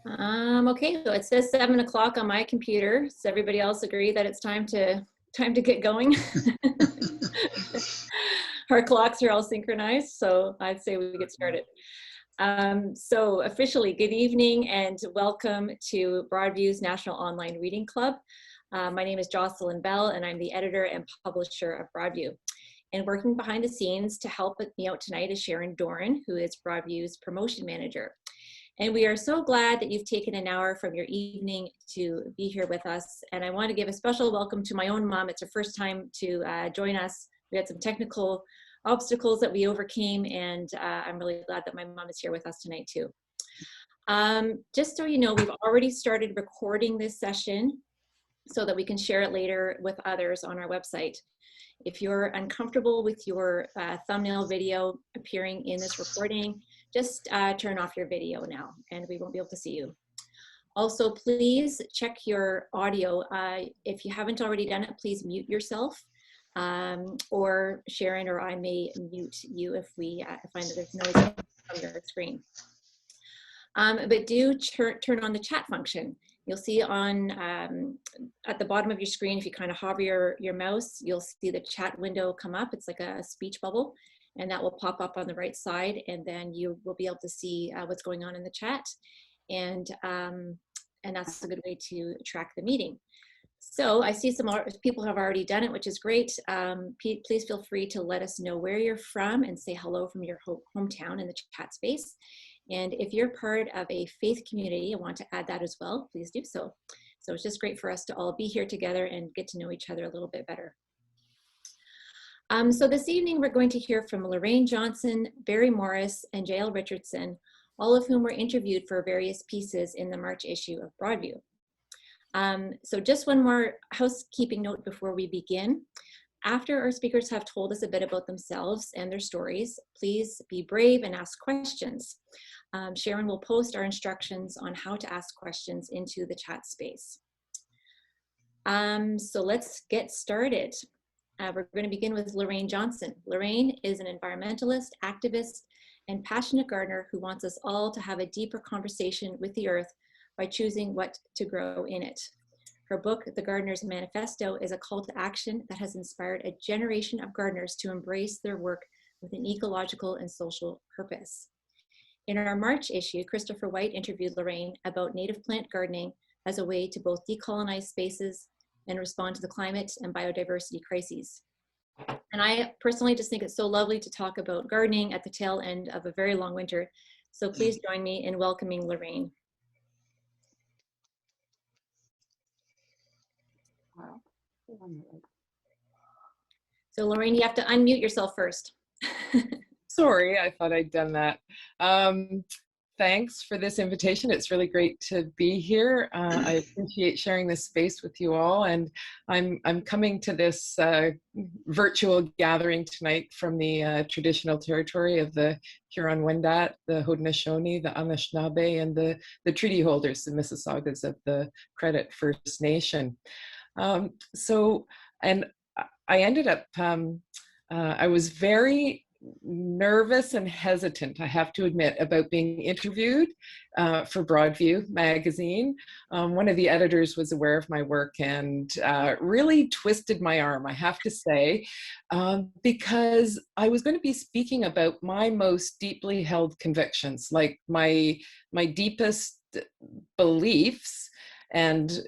Okay, so it says 7 o'clock on my computer. Does everybody else agree that it's time to get going? Our clocks are all synchronized, so I'd say we get started. So officially, good evening and welcome to Broadview's National Online Reading Club. My name is Jocelyn Bell, and I'm the editor and publisher of Broadview. And working behind the scenes to help me out tonight is Sharon Doran, who is Broadview's promotion manager. And we are so glad that you've taken an hour from your evening to be here with us. And I want to give a special welcome to my own mom. It's her first time to join us. We had some technical obstacles that we overcame, and I'm really glad that my mom is here with us tonight too. Just so you know, we've already started recording this session so that we can share it later with others on our website. If you're uncomfortable with your thumbnail video appearing in this recording, just turn off your video now and we won't be able to see you. Also, please check your audio. If you haven't already done it, please mute yourself, or Sharon or I may mute you if we find that there's noise from your screen. But do turn on the chat function. You'll see on at the bottom of your screen, if you kind of hover your mouse, you'll see the chat window come up. It's like a speech bubble, and that will pop up on the right side, and then you will be able to see what's going on in the chat, and that's a good way to track the meeting. So I see some people have already done it, which is great. Please feel free to let us know where you're from and say hello from your hometown in the chat space. And if you're part of a faith community and want to add that as well, please do so. So it's just great for us to all be here together and get to know each other a little bit better. So this evening, we're going to hear from Lorraine Johnson, Morris and Jael Richardson, all of whom were interviewed for various pieces in the March issue of Broadview. So just one more housekeeping note before we begin. After our speakers have told us a bit about themselves and their stories, please be brave and ask questions. Sharon will post our instructions on how to ask questions into the chat space. So let's get started. We're going to begin with Lorraine Johnson. Lorraine is an environmentalist, activist, and passionate gardener who wants us all to have a deeper conversation with the earth by choosing what to grow in it. Her book, The Gardener's Manifesto, is a call to action that has inspired a generation of gardeners to embrace their work with an ecological and social purpose. In our March issue, Christopher White interviewed Lorraine about native plant gardening as a way to both decolonize spaces and respond to the climate and biodiversity crises. And I personally just think it's so lovely to talk about gardening at the tail end of a very long winter. So please join me in welcoming Lorraine. So Lorraine, you have to unmute yourself first. Sorry, I thought I'd done that. Thanks for this invitation. It's really great to be here. I appreciate sharing this space with you all, and I'm coming to this virtual gathering tonight from the traditional territory of the Huron-Wendat, the Haudenosaunee, the Anishinaabe, and the treaty holders, the Mississaugas of the Credit First Nation. And I ended up, I was very nervous and hesitant, I have to admit, about being interviewed for Broadview magazine. One of the editors was aware of my work and really twisted my arm, I have to say, because I was going to be speaking about my most deeply held convictions, like my deepest beliefs, and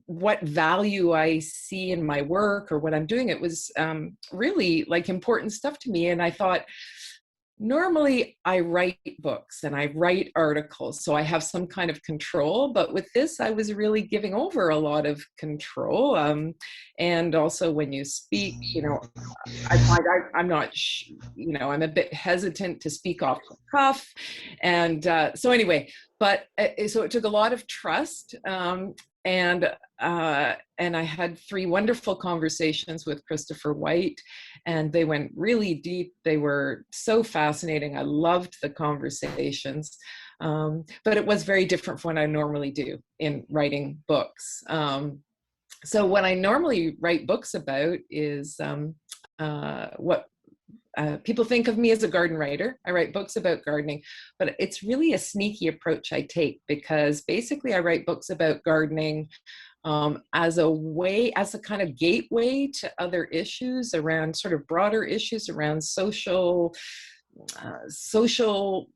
what value I see in my work or what I'm doing. It was really like important stuff to me. And I thought, normally I write books and I write articles, so I have some kind of control, but with this I was really giving over a lot of control. And also when you speak, I find I'm not, I'm a bit hesitant to speak off the cuff. And so anyway, but so it took a lot of trust. And I had 3 wonderful conversations with Christopher White, and they went really deep. They were so fascinating. I loved the conversations, but it was very different from what I normally do in writing books. So what I normally write books about is what people think of me as a garden writer. I write books about gardening, but it's really a sneaky approach I take, because basically I write books about gardening as a kind of gateway to other issues around sort of broader issues around social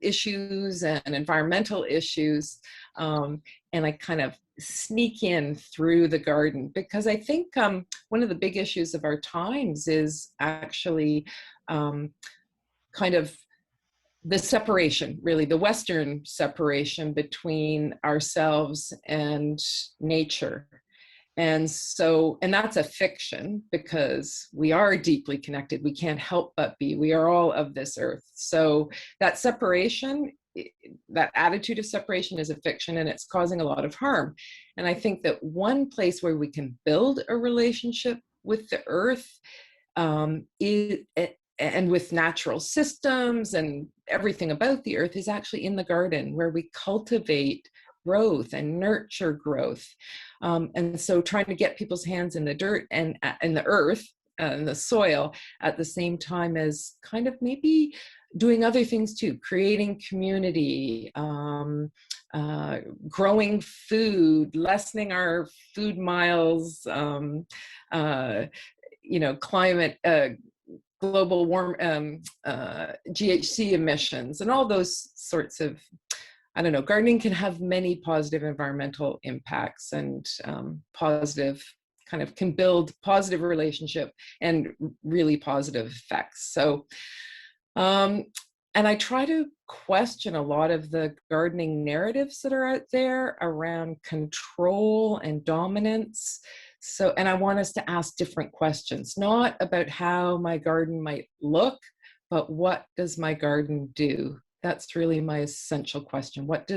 issues and environmental issues. And I kind of sneak in through the garden, because I think one of the big issues of our times is actually kind of the separation, really, the Western separation between ourselves and nature. And that's a fiction, because we are deeply connected. We can't help but be. We are all of this earth. So that separation, that attitude of separation is a fiction, and it's causing a lot of harm. And I think that one place where we can build a relationship with the earth and with natural systems and everything about the earth is actually in the garden, where we cultivate growth and nurture growth. And so trying to get people's hands in the dirt and in the earth and the soil at the same time as kind of maybe doing other things too, creating community, growing food, lessening our food miles, climate, global GHG emissions, and all those sorts of, I don't know, gardening can have many positive environmental impacts, and can build positive relationship and really positive effects. So, and I try to question a lot of the gardening narratives that are out there around control and dominance. So, and I want us to ask different questions, not about how my garden might look, but what does my garden do? That's really my essential question. What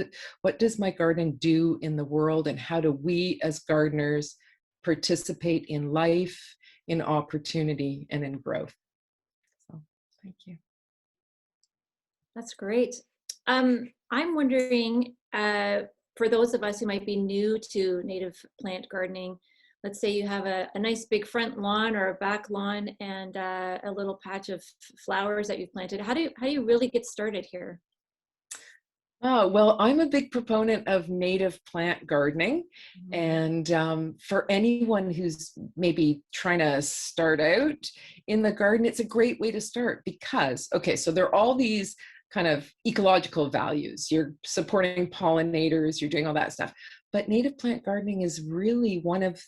does my garden do in the world, and how do we as gardeners participate in life, in opportunity, and in growth? So, thank you. That's great. I'm wondering, for those of us who might be new to native plant gardening, let's say you have a nice big front lawn or a back lawn and a little patch of flowers that you've planted. How do you really get started here? Oh, well, I'm a big proponent of native plant gardening. And for anyone who's maybe trying to start out in the garden, it's a great way to start, because, okay, so there are all these kind of ecological values. You're supporting pollinators, you're doing all that stuff. But native plant gardening is really one of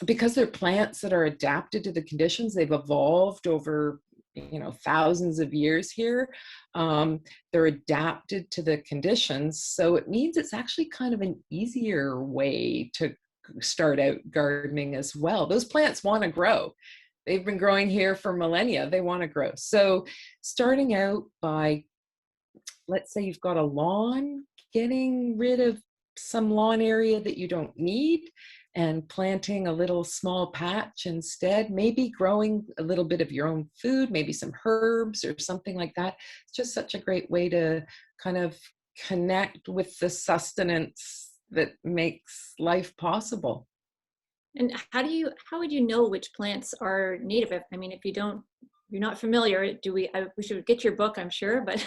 because they're plants that are adapted to the conditions, they've evolved over thousands of years here. They're adapted to the conditions. So it means it's actually kind of an easier way to start out gardening as well. Those plants want to grow. They've been growing here for millennia. They want to grow. So starting out by, let's say you've got a lawn, getting rid of some lawn area that you don't need and planting a little small patch instead, maybe growing a little bit of your own food, maybe some herbs or something like that. It's just such a great way to kind of connect with the sustenance that makes life possible. And how would you know which plants are native? I mean, if you're not familiar, we should get your book, I'm sure, but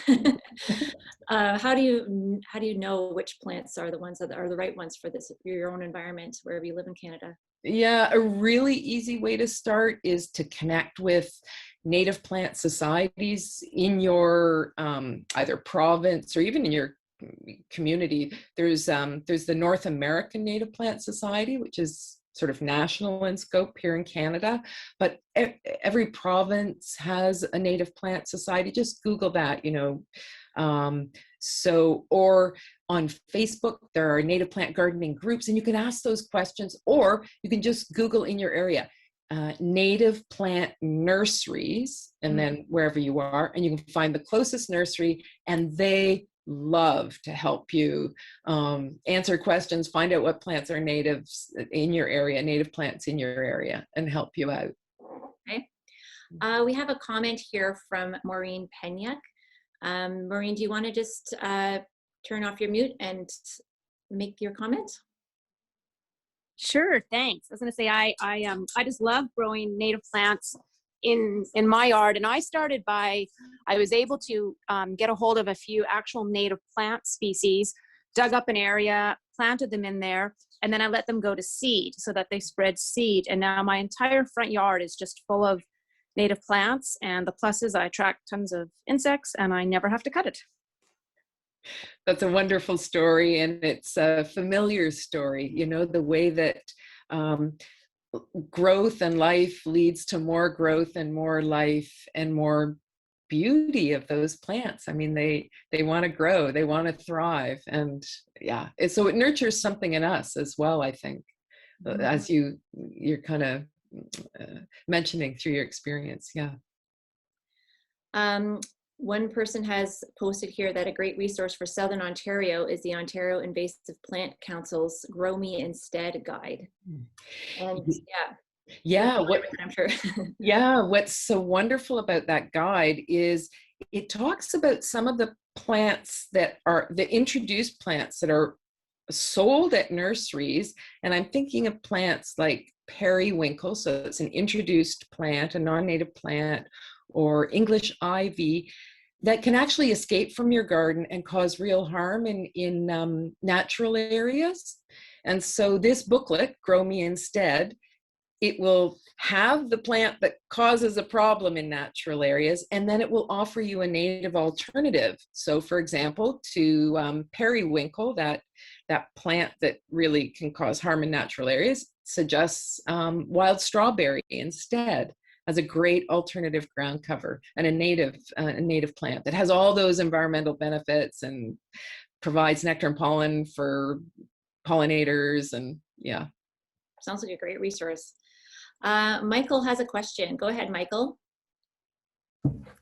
how do you know which plants are the ones that are the right ones for your own environment, wherever you live in Canada? Yeah, a really easy way to start is to connect with native plant societies in your either province or even in your community. There's the North American Native Plant Society, which is sort of national in scope here in Canada, but every province has a native plant society. Just Google that, or on Facebook, there are native plant gardening groups, and you can ask those questions, or you can just Google in your area, native plant nurseries, and then wherever you are, and you can find the closest nursery, and they love to help you answer questions, find out what plants are natives in your area, native plants in your area, and help you out. Okay. We have a comment here from Maureen Penyak. Maureen, do you want to just turn off your mute and make your comment? Sure, thanks. I was going to say I just love growing native plants in my yard. And I started by, I was able to get a hold of a few actual native plant species, dug up an area, planted them in there, and then I let them go to seed so that they spread seed. And now my entire front yard is just full of native plants. And the plus is I attract tons of insects and I never have to cut it. That's a wonderful story, and it's a familiar story, you know, the way that growth and life leads to more growth and more life and more beauty of those plants. I mean, they want to grow, they want to thrive, and yeah, so it nurtures something in us as well, I think, as you're kind of mentioning through your experience. Yeah. One person has posted here that a great resource for Southern Ontario is the Ontario Invasive Plant Council's Grow Me Instead guide. And yeah, I'm sure. Yeah, what's so wonderful about that guide is it talks about some of the plants that are the introduced plants that are sold at nurseries. And I'm thinking of plants like periwinkle, so it's an introduced plant, a non-native plant, or English ivy, that can actually escape from your garden and cause real harm in natural areas. And so this booklet, Grow Me Instead, it will have the plant that causes a problem in natural areas, and then it will offer you a native alternative. So for example, to periwinkle, that plant that really can cause harm in natural areas, suggests wild strawberry instead as a great alternative ground cover, and a native plant that has all those environmental benefits and provides nectar and pollen for pollinators. And yeah. Sounds like a great resource. Michael has a question. Go ahead, Michael.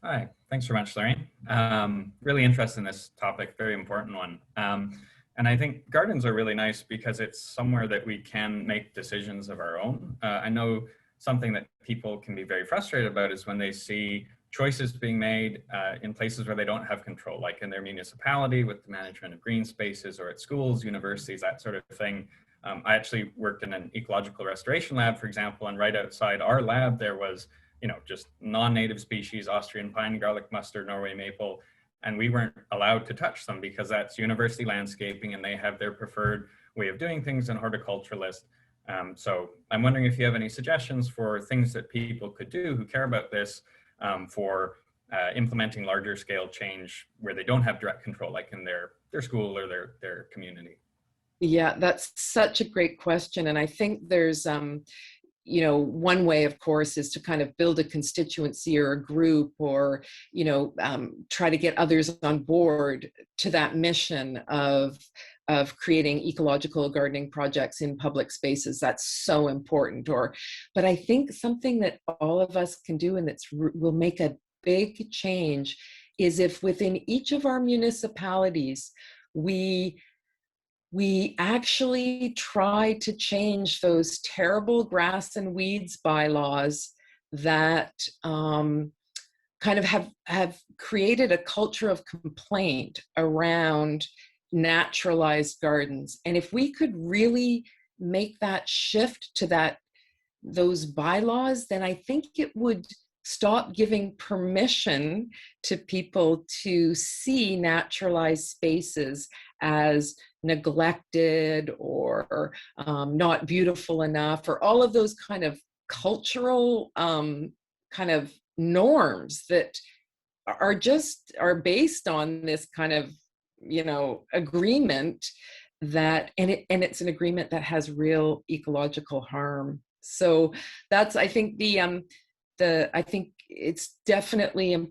Hi, thanks very much, Lorraine. Really interested in this topic, very important one. And I think gardens are really nice because it's somewhere that we can make decisions of our own. I know something that people can be very frustrated about is when they see choices being made in places where they don't have control, like in their municipality with the management of green spaces, or at schools, universities, that sort of thing. I actually worked in an ecological restoration lab, for example, and right outside our lab, there was, just non-native species, Austrian pine, garlic mustard, Norway maple, and we weren't allowed to touch them because that's university landscaping and they have their preferred way of doing things, and horticulturalist. So I'm wondering if you have any suggestions for things that people could do who care about this for implementing larger scale change where they don't have direct control, like in their school or their community. Yeah, that's such a great question. And I think there's, one way, of course, is to kind of build a constituency or a group, or, try to get others on board to that mission of creating ecological gardening projects in public spaces. That's so important. But I think something that all of us can do, and will make a big change, is if within each of our municipalities, we actually try to change those terrible grass and weeds bylaws that kind of have created a culture of complaint around naturalized gardens. And if we could really make that shift to those bylaws, then I think it would stop giving permission to people to see naturalized spaces as neglected or not beautiful enough, or all of those kind of cultural kind of norms that are based on this kind of agreement that, and it's an agreement that has real ecological harm. So that's, I think, I think it's definitely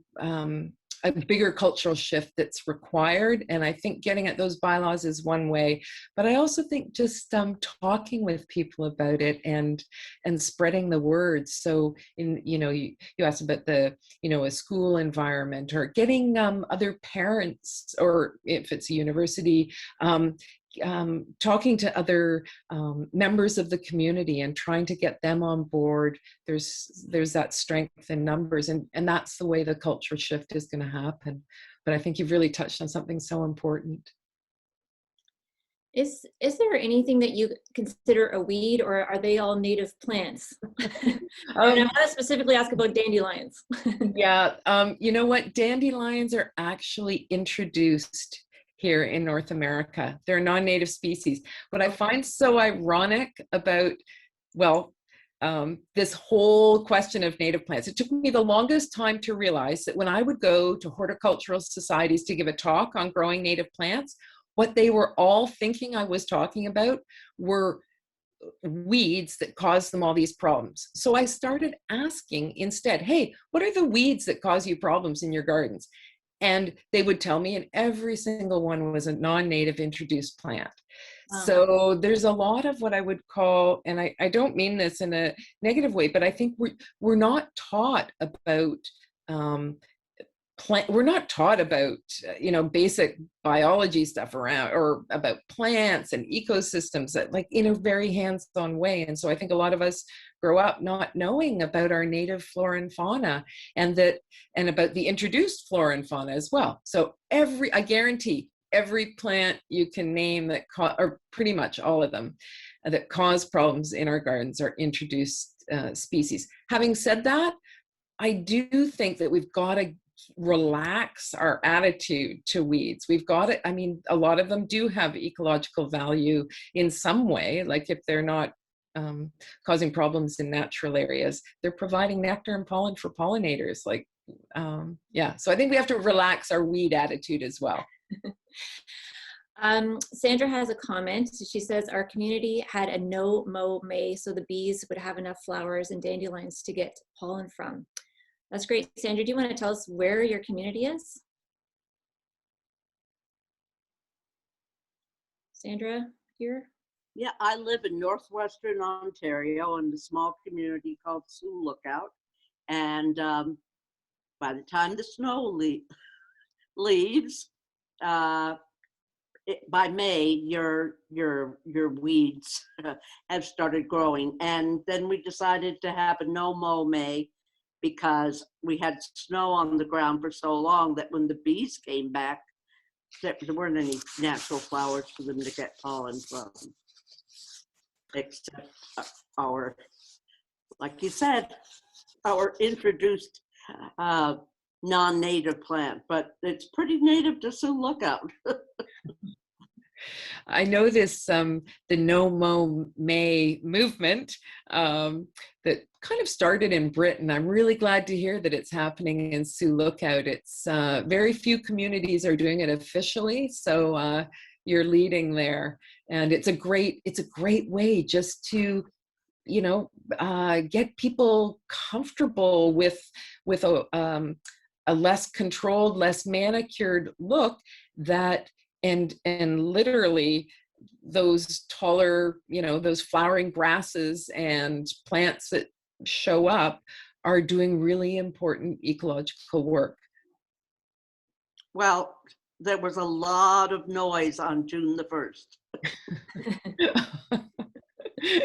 a bigger cultural shift that's required. And I think getting at those bylaws is one way, but I also think just talking with people about it and spreading the word. So you asked about a school environment, or getting other parents, or if it's a university, talking to other members of the community and trying to get them on board. There's that strength in numbers, and that's the way the cultural shift is going to happen. But I think you've really touched on something so important. Is there anything that you consider a weed, or are they all native plants? And I want to specifically ask about dandelions. Yeah, you know what? Dandelions are actually introduced here in North America. They're non-native species. What I find so ironic about, well, this whole question of native plants, it took me the longest time to realize that when I would go to horticultural societies to give a talk on growing native plants, what they were all thinking I was talking about were weeds that cause them all these problems. So I started asking instead, hey, what are the weeds that cause you problems in your gardens? And they would tell me, and every single one was a non-native introduced plant. So there's a lot of what I would call, and I don't mean this in a negative way, but I think we're not taught about we're not taught about basic biology stuff around, or about plants and ecosystems, that like in a very hands-on way. And so I think a lot of us grow up not knowing about our native flora and fauna, and about the introduced flora and fauna as well. So I guarantee every plant you can name that or pretty much all of them that cause problems in our gardens are introduced species. Having said that, I do think that we've got to relax our attitude to weeds. We've got to, I mean, a lot of them do have ecological value in some way, like if they're not causing problems in natural areas, they're providing nectar and pollen for pollinators. Like, yeah, so I think we have to relax our weed attitude as well. Sandra has a comment. She says, our community had a no-mow May, so the bees would have enough flowers and dandelions to get pollen from. That's great. Sandra, do you want to tell us where your community is? Sandra, here? Yeah, I live in northwestern Ontario in a small community called Sioux Lookout. And by the time the snow leaves, by May, your weeds have started growing. And then we decided to have a no-mow May, because we had snow on the ground for so long that when the bees came back, there weren't any natural flowers for them to get pollen from, except our, like you said, our introduced non-native plant, but it's pretty native to Sioux Lookout. I know this, the No Mow May movement that kind of started in Britain. I'm really glad to hear that it's happening in Sioux Lookout. It's very few communities are doing it officially, so you're leading there, and it's a great way just to get people comfortable with a less controlled, less manicured look, that and literally those taller, those flowering grasses and plants that show up are doing really important ecological work. Well, there was a lot of noise on June the 1st.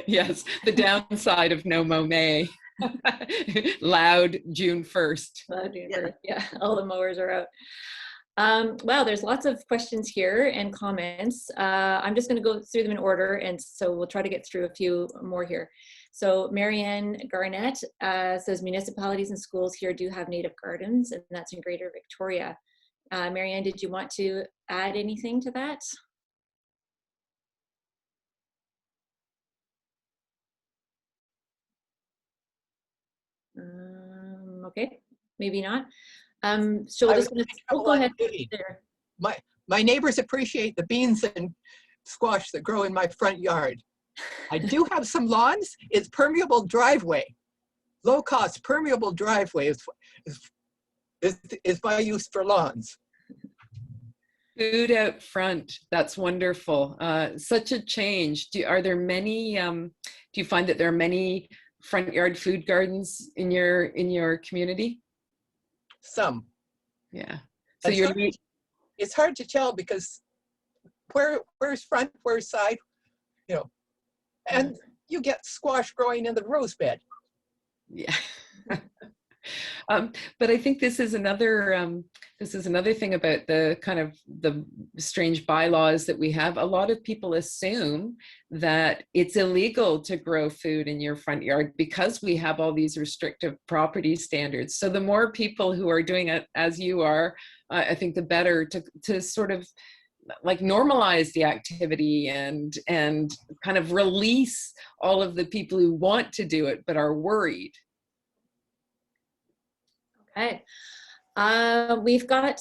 Yes, the downside of No Mow May. Loud June 1st. Yeah, all the mowers are out. Wow, there's lots of questions here and comments. I'm just going to go through them in order, and so we'll try to get through a few more here. So Marianne Garnett says municipalities and schools here do have native gardens, and that's in Greater Victoria. Marianne, did you want to add anything to that? Okay, maybe not. So we're just going to go ahead. My neighbors appreciate the beans and squash that grow in my front yard. I do have some lawns. It's permeable driveway. Low cost permeable driveway is my use for lawns. Food out front, that's wonderful. Such a change. Are there many, do you find that there are many front yard food gardens in your community? Some. Yeah. So it's hard to tell, because where's front, where's side, and you get squash growing in the rose bed. Yeah. But I think this is another thing about the kind of the strange bylaws that we have. A lot of people assume that it's illegal to grow food in your front yard because we have all these restrictive property standards. So the more people who are doing it as you are, I think the better to sort of like normalize the activity and kind of release all of the people who want to do it but are worried. Okay. We've got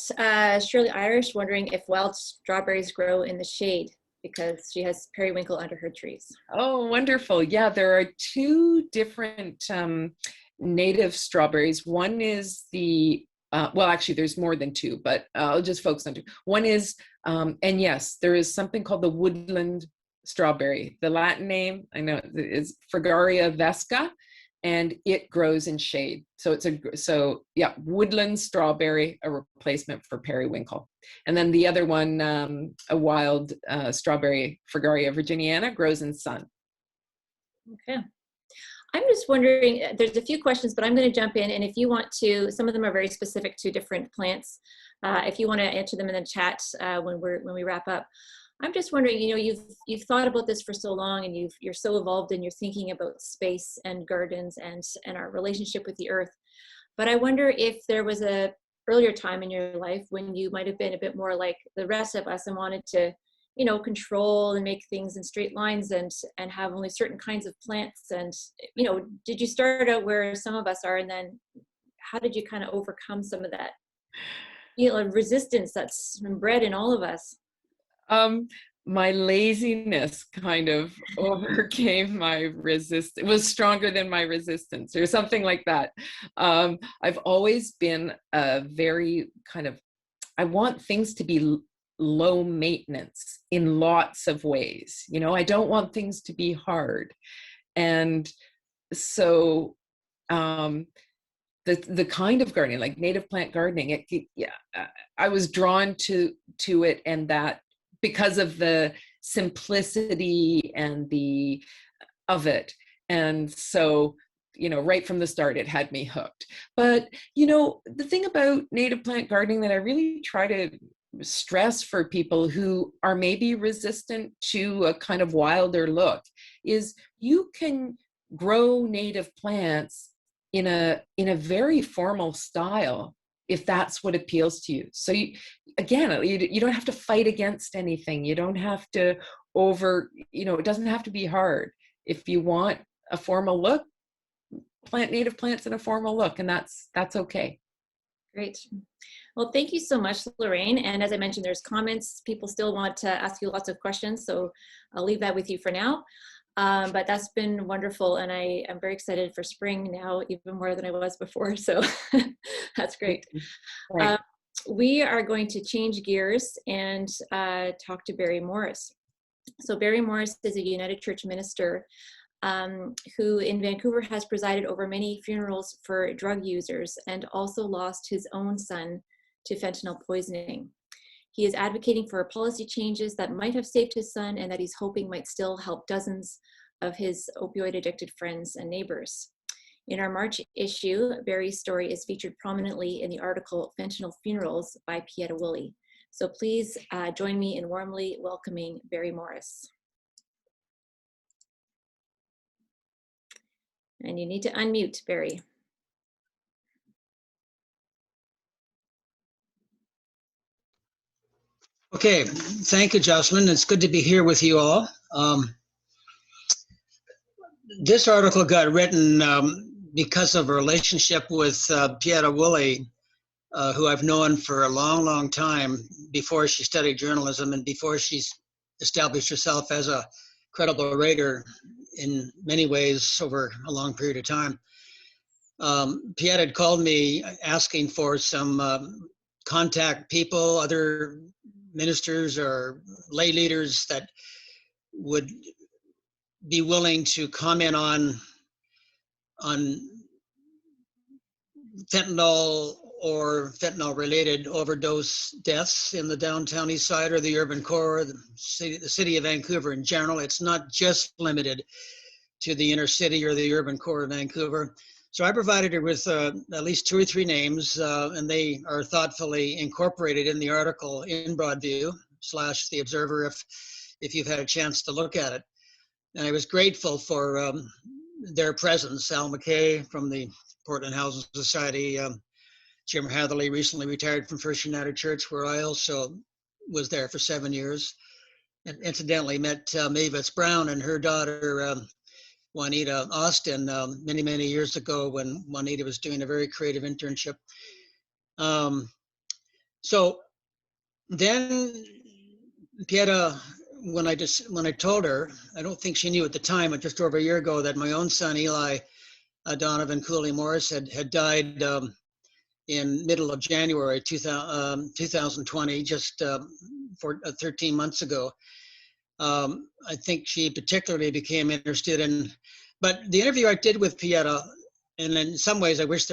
Shirley Irish wondering if wild strawberries grow in the shade because she has periwinkle under her trees. Oh, wonderful. Yeah, there are two different native strawberries. One is the, well, actually there's more than two, but I'll just focus on two. One is, and yes, there is something called the woodland strawberry. The Latin name, I know, is Fragaria vesca, and it grows in shade. So yeah, woodland strawberry, a replacement for periwinkle. And then the other one, a wild strawberry, Fragaria virginiana, grows in sun. Okay. I'm just wondering, there's a few questions, but I'm going to jump in. And if you want to, some of them are very specific to different plants. If you want to answer them in the chat when we wrap up. I'm just wondering, you know, you've thought about this for so long, and you're so evolved in your thinking about space and gardens and our relationship with the earth. But I wonder if there was a earlier time in your life when you might have been a bit more like the rest of us and wanted to, you know, control and make things in straight lines and have only certain kinds of plants. And, you know, did you start out where some of us are, and then how did you kind of overcome some of that, you know, resistance that's bred in all of us? My laziness kind of overcame my resistance. It was stronger than my resistance, or something like that. I've always been a very kind of, I want things to be low maintenance in lots of ways. You know, I don't want things to be hard. And so the kind of gardening, like native plant gardening, I was drawn to it, and that because of the simplicity and of it. And so, you know, right from the start, it had me hooked. But, you know, the thing about native plant gardening that I really try to stress for people who are maybe resistant to a kind of wilder look is you can grow native plants in a very formal style if that's what appeals to you. So you don't have to fight against anything. You don't have to it doesn't have to be hard. If you want a formal look, plant native plants in a formal look, and that's okay. Great. Well, thank you so much, Lorraine. And as I mentioned, there's comments. People still want to ask you lots of questions, so I'll leave that with you for now. But that's been wonderful, and I am very excited for spring now, even more than I was before, so that's great. Right. We are going to change gears and talk to Barry Morris. So Barry Morris is a United Church minister who in Vancouver has presided over many funerals for drug users and also lost his own son to fentanyl poisoning. He is advocating for policy changes that might have saved his son and that he's hoping might still help dozens of his opioid-addicted friends and neighbors. In our March issue, Barry's story is featured prominently in the article Fentanyl Funerals by Pieta Woolley. So please join me in warmly welcoming Barry Morris. And you need to unmute, Barry. Okay, thank you, Jocelyn. It's good to be here with you all. This article got written because of a relationship with Pieta Woolley, who I've known for a long, long time before she studied journalism and before she's established herself as a credible writer in many ways over a long period of time. Pieta had called me asking for some contact people, other ministers or lay leaders that would be willing to comment on fentanyl or fentanyl-related overdose deaths in the downtown east side or the urban core, the city of Vancouver in general. It's not just limited to the inner city or the urban core of Vancouver. So I provided her with at least 2 or 3 names, and they are thoughtfully incorporated in the article in Broadview / The Observer if you've had a chance to look at it. And I was grateful for their presence. Al McKay from the Portland Housing Society, Jim Hatherley recently retired from First United Church, where I also was there for 7 years. And incidentally met Mavis Brown and her daughter, Juanita Austin, many, many years ago when Juanita was doing a very creative internship. So then Pieta, when I told her, I don't think she knew at the time, but just over a year ago, that my own son, Eli Donovan Cooley Morris, had died in middle of January 2020, just 13 months ago. I think she particularly became interested in, but the interview I did with Pieta, and in some ways I wish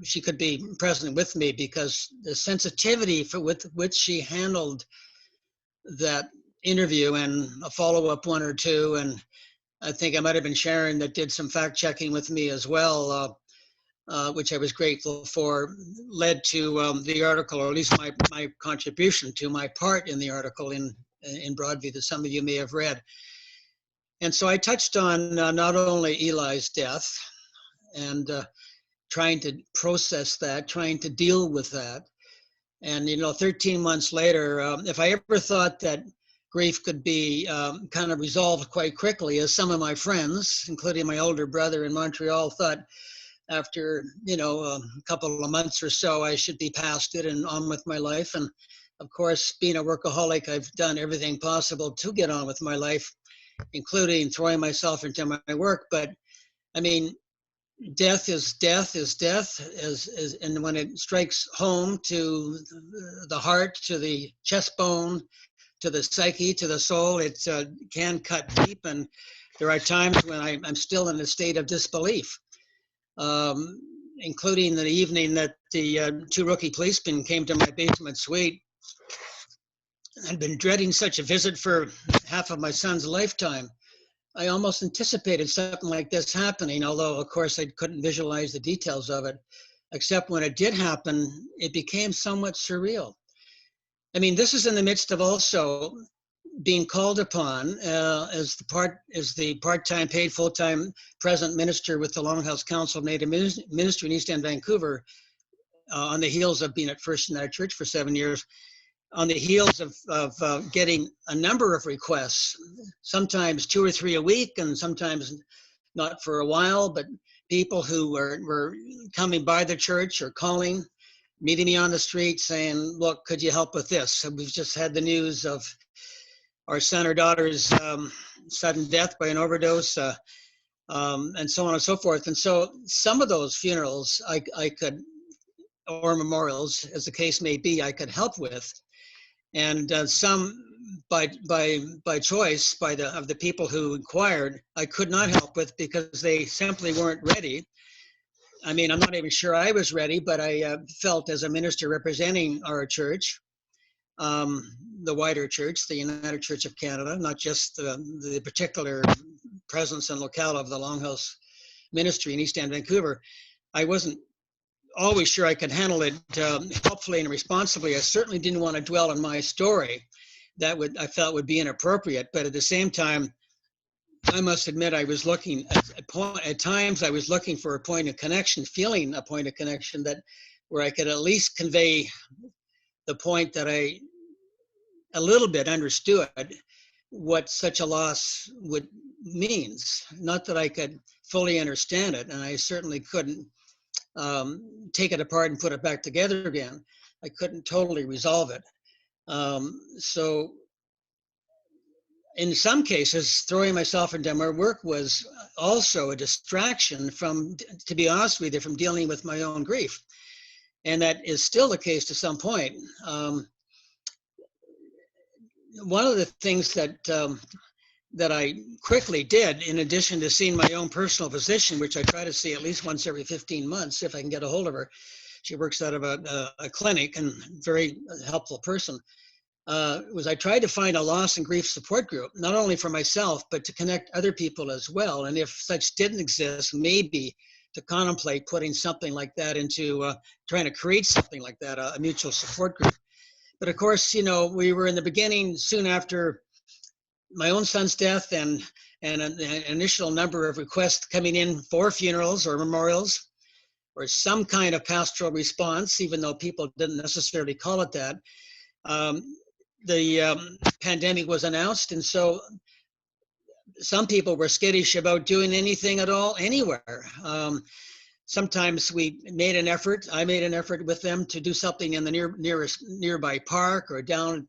she could be present with me, because the sensitivity with which she handled that interview and a follow-up 1 or 2, and I think I might have been Sharon that did some fact checking with me as well, which I was grateful for, led to the article, or at least my contribution to my part in the article in Broadview that some of you may have read. And so I touched on not only Eli's death and trying to process that, trying to deal with that. And, 13 months later, if I ever thought that grief could be kind of resolved quite quickly, as some of my friends, including my older brother in Montreal, thought after, a couple of months or so, I should be past it and on with my life. And of course, being a workaholic, I've done everything possible to get on with my life, including throwing myself into my work. But I mean, death is death, and when it strikes home to the heart, to the chest bone, to the psyche, to the soul, it can cut deep. And there are times when I'm still in a state of disbelief, including the evening that the 2 rookie policemen came to my basement suite. I'd been dreading such a visit for half of my son's lifetime. I almost anticipated something like this happening, although of course I couldn't visualize the details of it, except when it did happen, it became somewhat surreal. I mean, this is in the midst of also being called upon as the part-time paid full-time present minister with the Longhouse Council of Native Ministry in East End, Vancouver, on the heels of being at First United Church for 7 years, on the heels of getting a number of requests, sometimes 2 or 3 a week, and sometimes not for a while, but people who were coming by the church or calling, meeting me on the street saying, look, could you help with this? So we've just had the news of our son or daughter's sudden death by an overdose, and so on and so forth. And so some of those funerals I could, or memorials, as the case may be, I could help with. And some by choice of the people who inquired, I could not help with because they simply weren't ready. I mean, I'm not even sure I was ready, but I felt as a minister representing our church, the wider church, the United Church of Canada, not just the particular presence and locale of the Longhouse Ministry in East End, Vancouver. I wasn't always sure I could handle it helpfully and responsibly. I certainly didn't want to dwell on my story. That I felt would be inappropriate. But at the same time, I must admit I was looking at times I was looking for a point of connection, feeling a point of connection where I could at least convey the point that I a little bit understood what such a loss means. Not that I could fully understand it, and I certainly couldn't take it apart and put it back together again. I couldn't totally resolve it. So in some cases, throwing myself into my work was also a distraction from, to be honest with you, from dealing with my own grief. And that is still the case to some point. One of the things that I quickly did, in addition to seeing my own personal physician, which I try to see at least once every 15 months if I can get a hold of her. She works out of a clinic and very helpful person. Was I tried to find a loss and grief support group, not only for myself, but to connect other people as well. And if such didn't exist, maybe to contemplate putting something like that into, trying to create something like that, a mutual support group. But of course, you know, we were in the beginning soon after my own son's death, and an initial number of requests coming in for funerals or memorials or some kind of pastoral response, even though people didn't necessarily call it that. The pandemic was announced, and so some people were skittish about doing anything at all anywhere. Sometimes we made an effort. I made an effort with them to do something in the nearby park, or down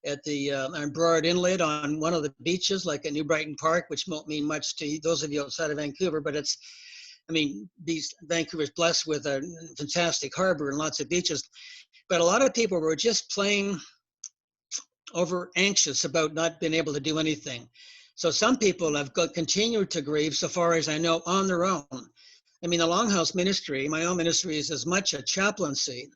at the Broad Inlet on one of the beaches, like at New Brighton Park, which won't mean much to those of you outside of Vancouver, but it's, I mean, Vancouver's blessed with a fantastic harbor and lots of beaches. But a lot of people were just plain over anxious about not being able to do anything. So some people have continued to grieve, so far as I know, on their own. I mean, the Longhouse ministry, my own ministry, is as much a chaplaincy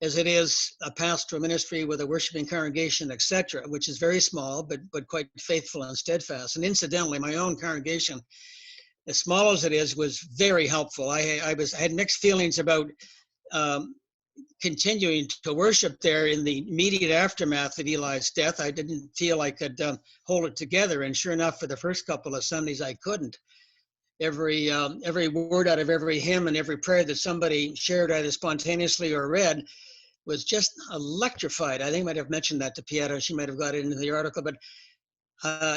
as it is a pastoral ministry with a worshiping congregation, etc., which is very small, but quite faithful and steadfast. And incidentally, my own congregation, as small as it is, was very helpful. I had mixed feelings about continuing to worship there in the immediate aftermath of Eli's death. I didn't feel I could hold it together, and sure enough, for the first couple of Sundays, I couldn't. Every word out of every hymn and every prayer that somebody shared either spontaneously or read was just electrified. I think I might have mentioned that to Pieta. She might have got it into the article, but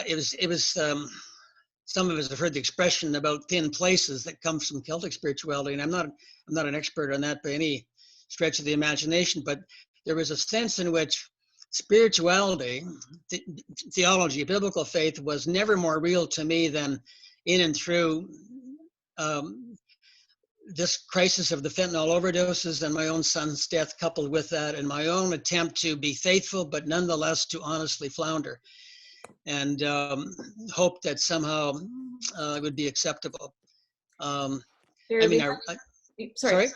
it was some of us have heard the expression about thin places that comes from Celtic spirituality, and I'm not an expert on that by any stretch of the imagination, but there was a sense in which spirituality, theology, biblical faith was never more real to me than in and through this crisis of the fentanyl overdoses and my own son's death, coupled with that, and my own attempt to be faithful, but nonetheless to honestly flounder, and hope that somehow it would be acceptable. Sorry?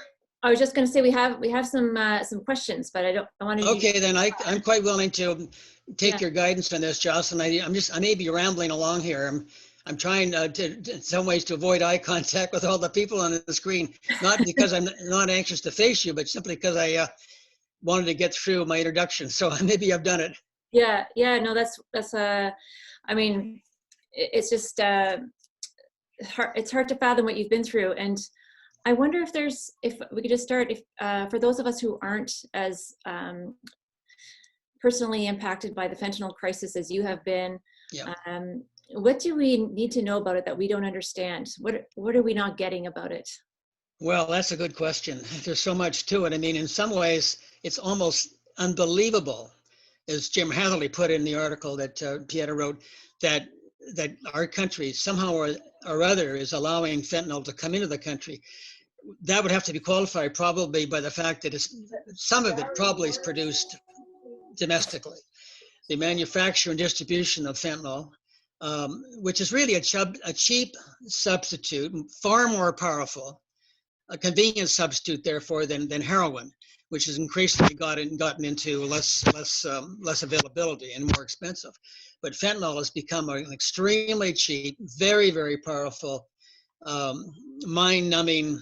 I was just going to say we have some questions, but I wanted to. Okay, then I'm quite willing to take your guidance on this, Jocelyn. I may be rambling along here. I'm trying to, in some ways, to avoid eye contact with all the people on the screen, not because I'm not anxious to face you, but simply because I wanted to get through my introduction. So maybe I've done it. Yeah, no, that's I mean, it's just it's hard to fathom what you've been through, and I wonder if we could just start, for those of us who aren't as personally impacted by the fentanyl crisis as you have been. Yeah. What do we need to know about it that we don't understand? What are we not getting about it? Well, that's a good question. There's so much to it. I mean, in some ways, it's almost unbelievable, as Jim Hatherley put in the article that Pieta wrote, that our country somehow or other is allowing fentanyl to come into the country. That would have to be qualified probably by the fact that some of it probably is produced domestically. The manufacture and distribution of fentanyl, which is really a cheap substitute, far more powerful, a convenient substitute, therefore, than heroin, which has increasingly gotten into less availability and more expensive. But fentanyl has become an extremely cheap, very, very powerful, mind-numbing,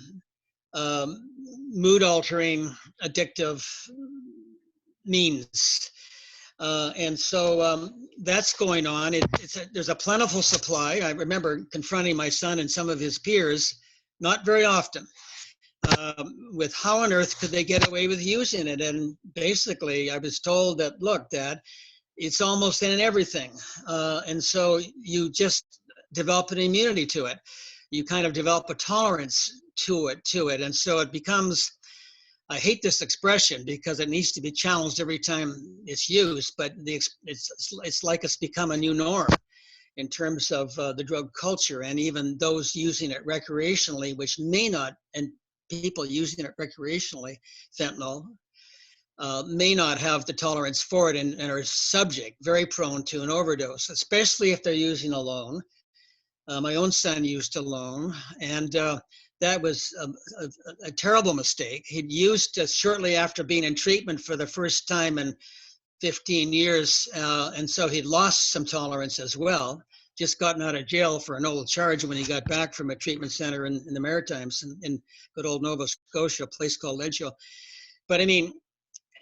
mood-altering, addictive means. And so that's going on. There's a plentiful supply. I remember confronting my son and some of his peers, not very often, with how on earth could they get away with using it? And basically, I was told that, look, Dad, it's almost in everything. And so you just develop an immunity to it. You kind of develop a tolerance to it. And so it becomes, I hate this expression because it needs to be challenged every time it's used, but it's like it's become a new norm in terms of the drug culture, and even those using it recreationally, which may not, and people using it recreationally, fentanyl, may not have the tolerance for it and are very prone to an overdose, especially if they're using alone. My own son used alone, and that was a terrible mistake. He'd used just shortly after being in treatment for the first time in 15 years, and so he'd lost some tolerance as well. just gotten out of jail for an old charge when he got back from a treatment center in the Maritimes in good old Nova Scotia, a place called Leadville. But I mean,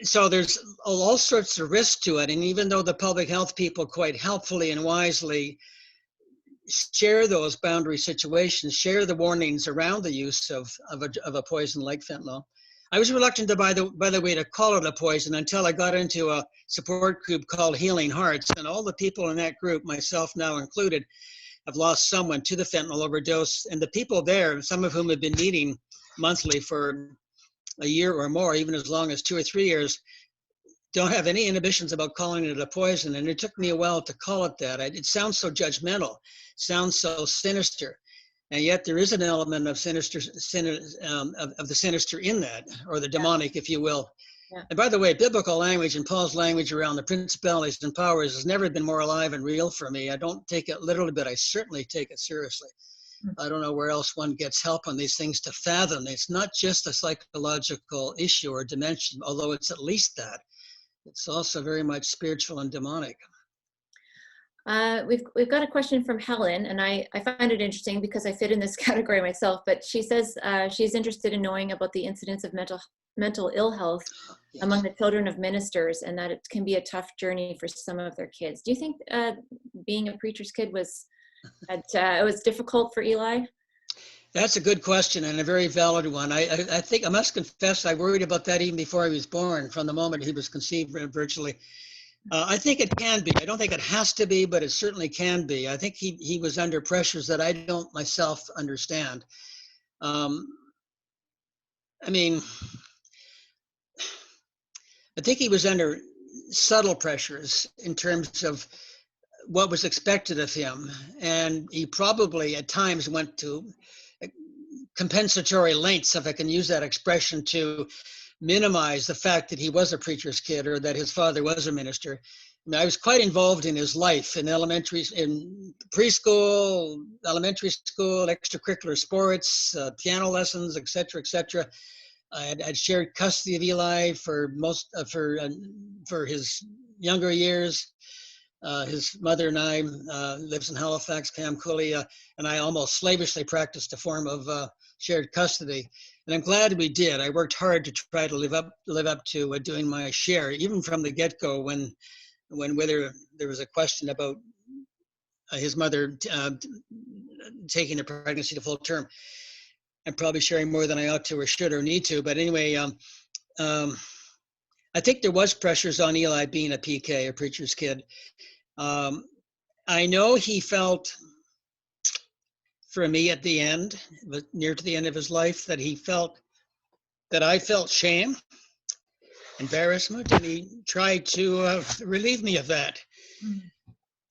so there's all sorts of risks to it. And even though the public health people quite helpfully and wisely share those boundary situations, share the warnings around the use of a poison like fentanyl, I was reluctant to, by the way, to call it a poison until I got into a support group called Healing Hearts. And all the people in that group, myself now included, have lost someone to the fentanyl overdose. And the people there, some of whom have been meeting monthly for a year or more, even as long as 2 or 3 years, don't have any inhibitions about calling it a poison. And it took me a while to call it that. It sounds so judgmental, sounds so sinister. And yet there is an element of of the sinister in that, or the demonic, if you will. Yeah. And by the way, biblical language and Paul's language around the principalities and powers has never been more alive and real for me. I don't take it literally, but I certainly take it seriously. I don't know where else one gets help on these things to fathom. It's not just a psychological issue or dimension, although it's at least that. It's also very much spiritual and demonic. We've got a question from Helen, and I find it interesting because I fit in this category myself, but she says she's interested in knowing about the incidence of mental ill health among the children of ministers, and that it can be a tough journey for some of their kids. Do you think being a preacher's kid was difficult for Eli? That's a good question and a very valid one. I think I must confess I worried about that even before he was born, from the moment he was conceived virtually. I think it can be. I don't think it has to be, but it certainly can be. I think he was under pressures that I don't myself understand. I mean, I think he was under subtle pressures in terms of what was expected of him. And he probably at times went to compensatory lengths, if I can use that expression, to minimize the fact that he was a preacher's kid or that his father was a minister. I mean, I was quite involved in his life in in preschool, elementary school, extracurricular sports, piano lessons, et cetera, et cetera. I'd shared custody of Eli for for his younger years. His mother and I lives in Halifax, Pam Cooley, and I almost slavishly practiced a form of shared custody. And I'm glad we did. I worked hard to try to live up to doing my share, even from the get-go when whether there was a question about his mother taking the pregnancy to full term. I'm probably sharing more than I ought to or should or need to. But anyway, I think there was pressures on Eli being a PK, a preacher's kid. I know he felt, for me at the end, near to the end of his life, that I felt shame, embarrassment, and he tried to relieve me of that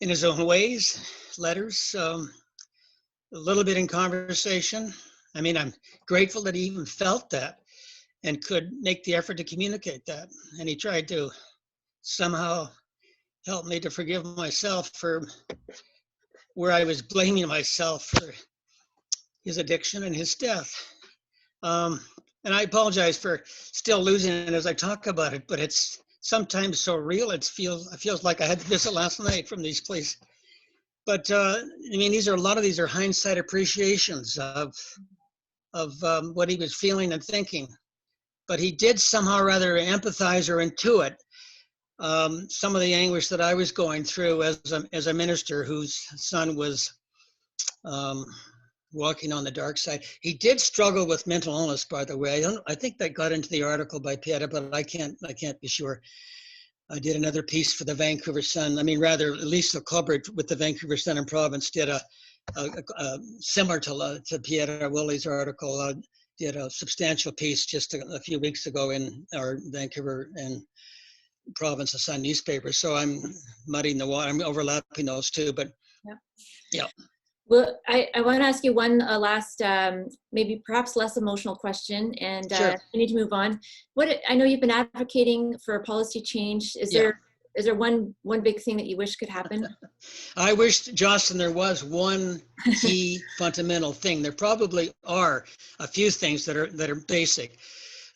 in his own ways, letters, a little bit in conversation. I mean, I'm grateful that he even felt that and could make the effort to communicate that. And he tried to somehow help me to forgive myself for where I was blaming myself for his addiction and his death. And I apologize for still losing it as I talk about it, but it's sometimes so real. It feels like I had to visit last night from these places. But I mean, a lot of these are hindsight appreciations of what he was feeling and thinking. But he did somehow rather empathize or intuit some of the anguish that I was going through as a minister whose son was walking on the dark side. He did struggle with mental illness, by the way. I think that got into the article by Pieta, but I can't be sure. I did another piece for the Vancouver Sun. I mean, rather, Lisa Clubbert with the Vancouver Sun and Province did a similar to Pieta Willey's article, did a substantial piece just a few weeks ago in our Vancouver and Province of Sun newspaper. So I'm muddying the water. I'm overlapping those two, but yeah. Well, I want to ask you one last, maybe perhaps less emotional question, and Sure. we need to move on. I know you've been advocating for policy change. Is there one big thing that you wish could happen? I wish, Jocelyn, there was one key fundamental thing. There probably are a few things that are basic.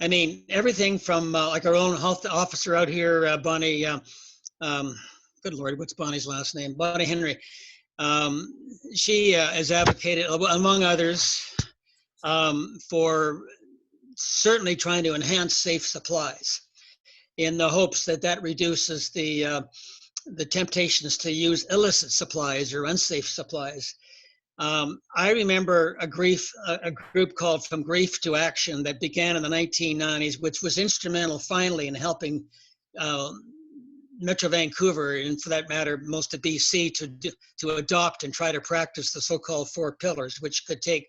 I mean, everything from like our own health officer out here, Bonnie, good Lord, what's Bonnie's last name? Bonnie Henry. She has advocated, among others, for certainly trying to enhance safe supplies in the hopes that that reduces the temptations to use illicit supplies or unsafe supplies. I remember a group called From Grief to Action that began in the 1990s, which was instrumental finally in helping Metro Vancouver, and for that matter, most of BC, to adopt and try to practice the so-called 4 pillars, which could take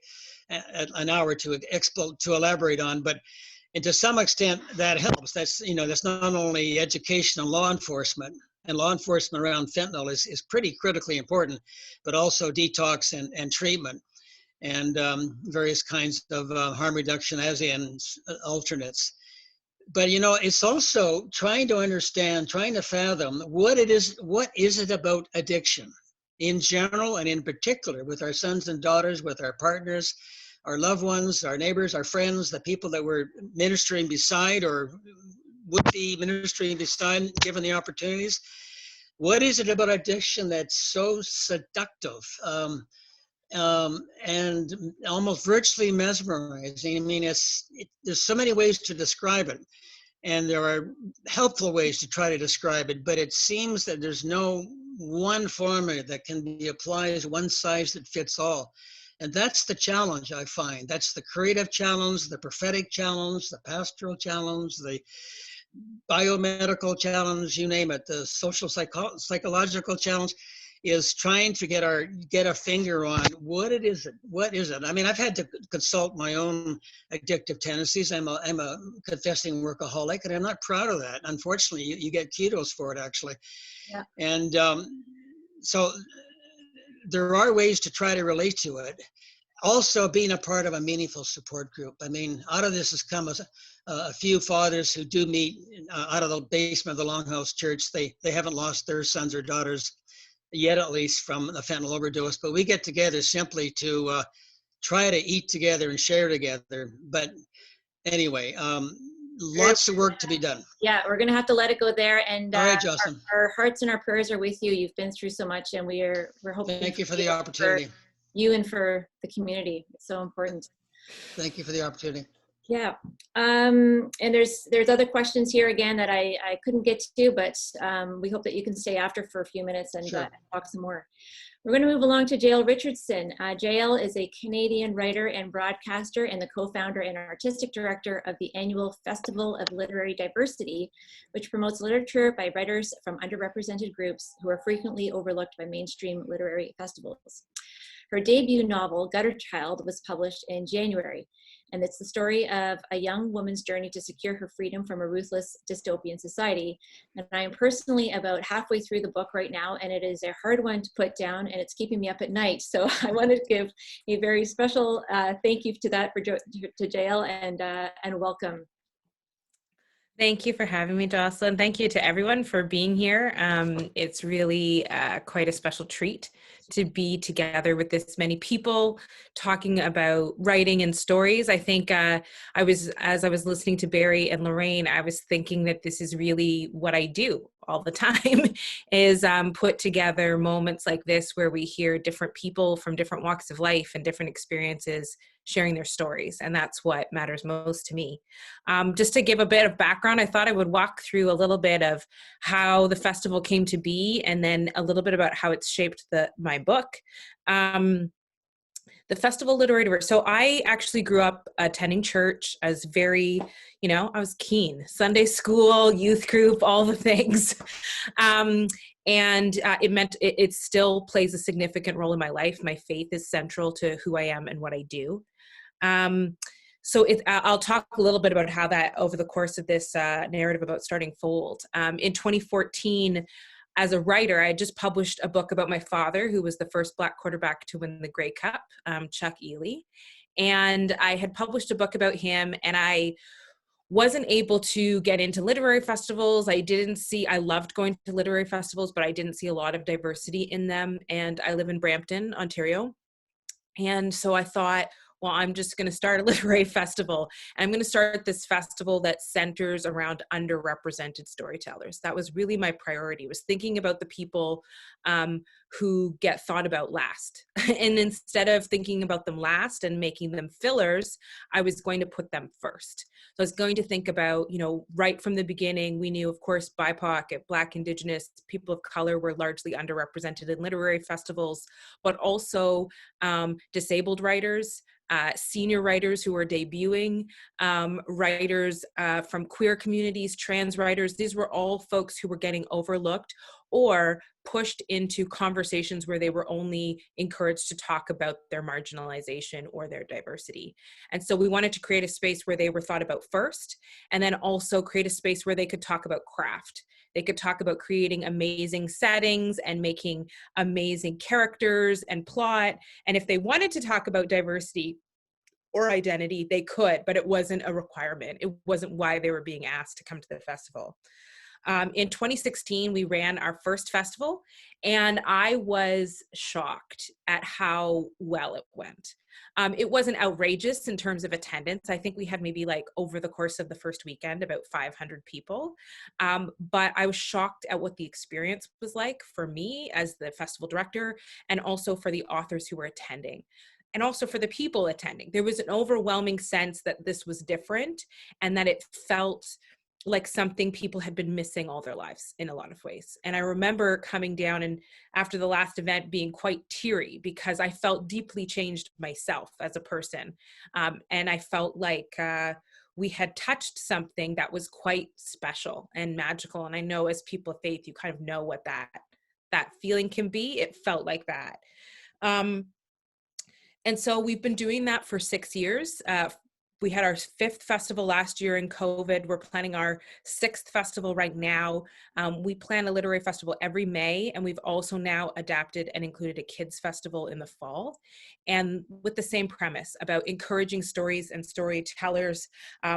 an hour to elaborate on, but and to some extent that helps. That's not only education and law enforcement around fentanyl is pretty critically important, but also detox and treatment and various kinds of harm reduction as in alternates. But it's also trying to understand, trying to fathom what is it about addiction in general and in particular with our sons and daughters, with our partners, our loved ones, our neighbors, our friends, the people that we're ministering beside or would be ministering beside given the opportunities. What is it about addiction that's so seductive and almost virtually mesmerizing? I mean, there's so many ways to describe it, and there are helpful ways to try to describe it, but it seems that there's no one formula that can be applied as one size that fits all. And that's the challenge I find. That's the creative challenge, the prophetic challenge, the pastoral challenge, the biomedical challenge, you name it, the social psychological challenge, is trying to get a finger on what is it. I mean, I've had to consult my own addictive tendencies. I'm a confessing workaholic, and I'm not proud of that. Unfortunately, you get kudos for it, actually. Yeah. And so there are ways to try to relate to it. Also, being a part of a meaningful support group. I mean, out of this has come a few fathers who do meet out of the basement of the Longhouse Church. They haven't lost their sons or daughters yet, at least from the fentanyl overdose. But we get together simply to try to eat together and share together. But anyway, lots of work to be done. Yeah, we're going to have to let it go there. And all right, Jocelyn. Our hearts and our prayers are with you. You've been through so much, and we're hoping. Thank you for the opportunity. For you and for the community. It's so important. Thank you for the opportunity. Yeah, and there's other questions here again that I couldn't get to, but we hope that you can stay after for a few minutes and Sure. Talk some more. We're going to move along to Jael Richardson. Jael is a Canadian writer and broadcaster and the co-founder and artistic director of the annual Festival of Literary Diversity, which promotes literature by writers from underrepresented groups who are frequently overlooked by mainstream literary festivals. Her debut novel, Gutter Child, was published in January, and it's the story of a young woman's journey to secure her freedom from a ruthless dystopian society. And I am personally about halfway through the book right now, and it is a hard one to put down, and it's keeping me up at night. So I wanted to give a very special thank you to that to Jael, and welcome. Thank you for having me, Jocelyn. Thank you to everyone for being here. It's really quite a special treat to be together with this many people talking about writing and stories. I think as I was listening to Barry and Lorraine, I was thinking that this is really what I do all the time is put together moments like this where we hear different people from different walks of life and different experiences sharing their stories. And that's what matters most to me. Just to give a bit of background, I thought I would walk through a little bit of how the festival came to be and then a little bit about how it's shaped my book. The Festival Literary Diversity. So I actually grew up attending church. I was very, I was keen. Sunday school, youth group, all the things. And it meant it still plays a significant role in my life. My faith is central to who I am and what I do. So I'll talk a little bit about how that over the course of this narrative about starting Fold. In 2014, as a writer, I had just published a book about my father, who was the first Black quarterback to win the Grey Cup, Chuck Ely. And I had published a book about him, and I wasn't able to get into literary festivals. I loved going to literary festivals, but I didn't see a lot of diversity in them. And I live in Brampton, Ontario. And so I thought, well, I'm just going to start a literary festival. And I'm going to start this festival that centers around underrepresented storytellers. That was really my priority, was thinking about the people who get thought about last. And instead of thinking about them last and making them fillers, I was going to put them first. So I was going to think about, right from the beginning, we knew, of course, BIPOC, Black, Indigenous, people of color were largely underrepresented in literary festivals, but also disabled writers, senior writers who were debuting, writers from queer communities, trans writers. These were all folks who were getting overlooked or pushed into conversations where they were only encouraged to talk about their marginalization or their diversity. And so we wanted to create a space where they were thought about first, and then also create a space where they could talk about craft. They could talk about creating amazing settings and making amazing characters and plot. And if they wanted to talk about diversity or identity, they could, but it wasn't a requirement. It wasn't why they were being asked to come to the festival. In 2016, we ran our first festival, and I was shocked at how well it went. It wasn't outrageous in terms of attendance. I think we had maybe over the course of the first weekend, about 500 people. But I was shocked at what the experience was like for me as the festival director, and also for the authors who were attending, and also for the people attending. There was an overwhelming sense that this was different, and that it felt like something people had been missing all their lives in a lot of ways. And I remember coming down and after the last event being quite teary, because I felt deeply changed myself as a person. And I felt like we had touched something that was quite special and magical. And I know as people of faith, you kind of know what that feeling can be. It felt like that. And so we've been doing that for 6 years. We had our 5th festival last year in COVID. We're planning our 6th festival right now. We plan a literary festival every May, and we've also now adapted and included a kids festival in the fall. And with the same premise about encouraging stories and storytellers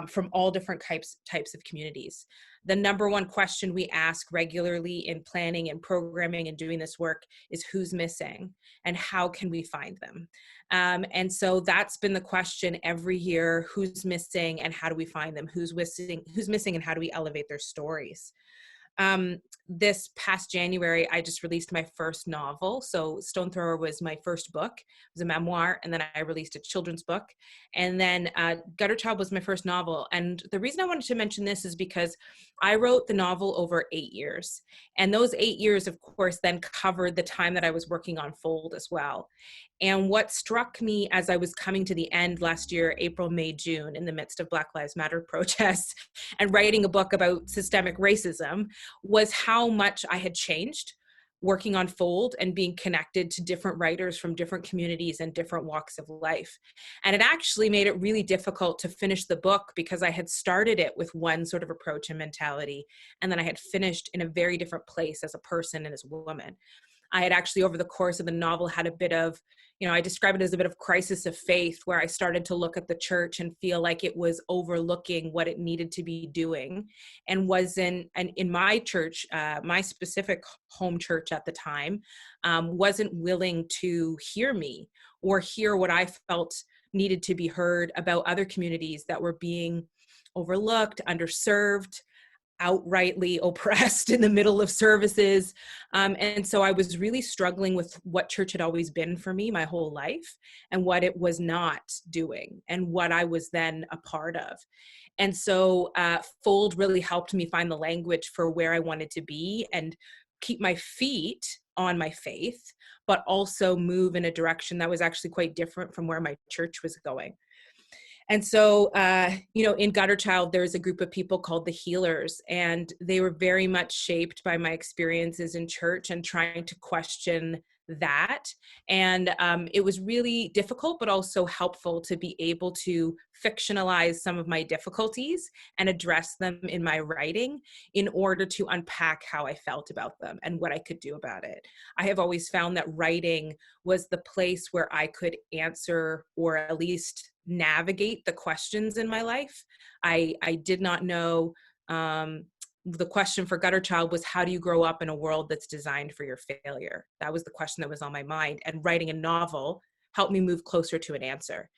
from all different types of communities. The number one question we ask regularly in planning and programming and doing this work is who's missing and how can we find them? And so that's been the question every year: who's missing and how do we find them? Who's missing and how do we elevate their stories? This past January, I just released my first novel. So Stone Thrower was my first book. It was a memoir, and then I released a children's book. And then Gutter Child was my first novel. And the reason I wanted to mention this is because I wrote the novel over 8 years. And those 8 years, of course, then covered the time that I was working on Fold as well. And what struck me as I was coming to the end last year, April, May, June, in the midst of Black Lives Matter protests and writing a book about systemic racism, was how much I had changed working on Fold and being connected to different writers from different communities and different walks of life. And it actually made it really difficult to finish the book because I had started it with one sort of approach and mentality, and then I had finished in a very different place as a person and as a woman. I had actually, over the course of the novel, had a bit of, I describe it as a bit of crisis of faith, where I started to look at the church and feel like it was overlooking what it needed to be doing, and in my church, my specific home church at the time, wasn't willing to hear me or hear what I felt needed to be heard about other communities that were being overlooked, underserved, outrightly oppressed in the middle of services. And so I was really struggling with what church had always been for me my whole life, and what it was not doing, and what I was then a part of. And so Fold really helped me find the language for where I wanted to be and keep my feet on my faith, but also move in a direction that was actually quite different from where my church was going. And so, in Gutter Child, there's a group of people called the Healers, and they were very much shaped by my experiences in church and trying to question that. And it was really difficult, but also helpful to be able to fictionalize some of my difficulties and address them in my writing in order to unpack how I felt about them and what I could do about it. I have always found that writing was the place where I could answer, or at least navigate, the questions in my life. I did not know. The question for Gutter Child was, how do you grow up in a world that's designed for your failure? That was the question that was on my mind. And writing a novel helped me move closer to an answer.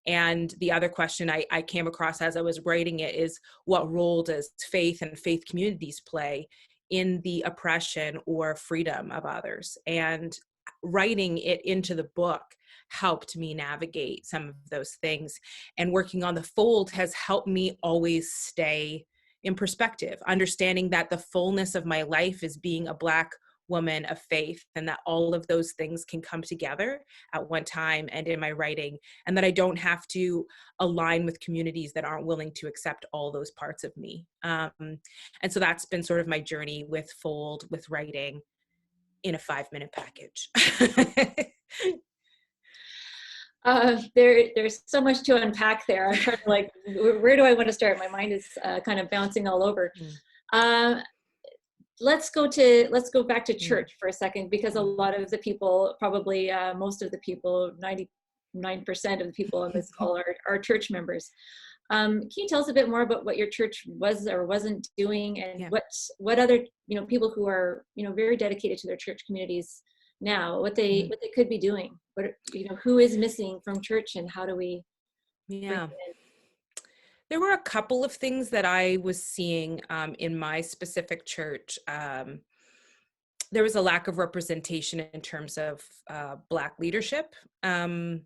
And the other question I came across as I was writing it is, what role does faith and faith communities play in the oppression or freedom of others? And writing it into the book helped me navigate some of those things. And working on the fold has helped me always stay in perspective, understanding that the fullness of my life is being a Black woman of faith, and that all of those things can come together at one time and in my writing, and that I don't have to align with communities that aren't willing to accept all those parts of me. And so that's been sort of my journey with Fold, with writing in a 5-minute package. There's so much to unpack there. I'm trying to like, where do I want to start? My mind is kind of bouncing all over. Let's go back to church for a second, because a lot of the people, probably most of the people, 99% of the people on this call are church members. Can you tell us a bit more about what your church was or wasn't doing, and what other people who are very dedicated to their church communities now, what they could be doing? What who is missing from church, and how do we? Yeah. There were a couple of things that I was seeing in my specific church. There was a lack of representation in terms of Black leadership. And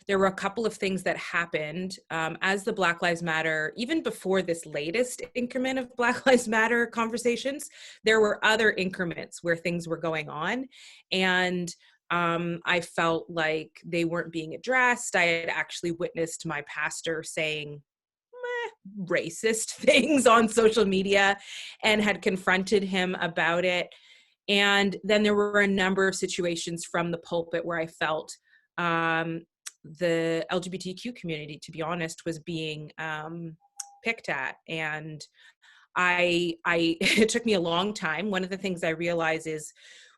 there were a couple of things that happened as the Black Lives Matter, even before this latest increment of Black Lives Matter conversations, there were other increments where things were going on. And I felt like they weren't being addressed. I had actually witnessed my pastor saying racist things on social media and had confronted him about it. And then there were a number of situations from the pulpit where I felt the LGBTQ community, to be honest, was being picked at. And it took me a long time. One of the things I realize is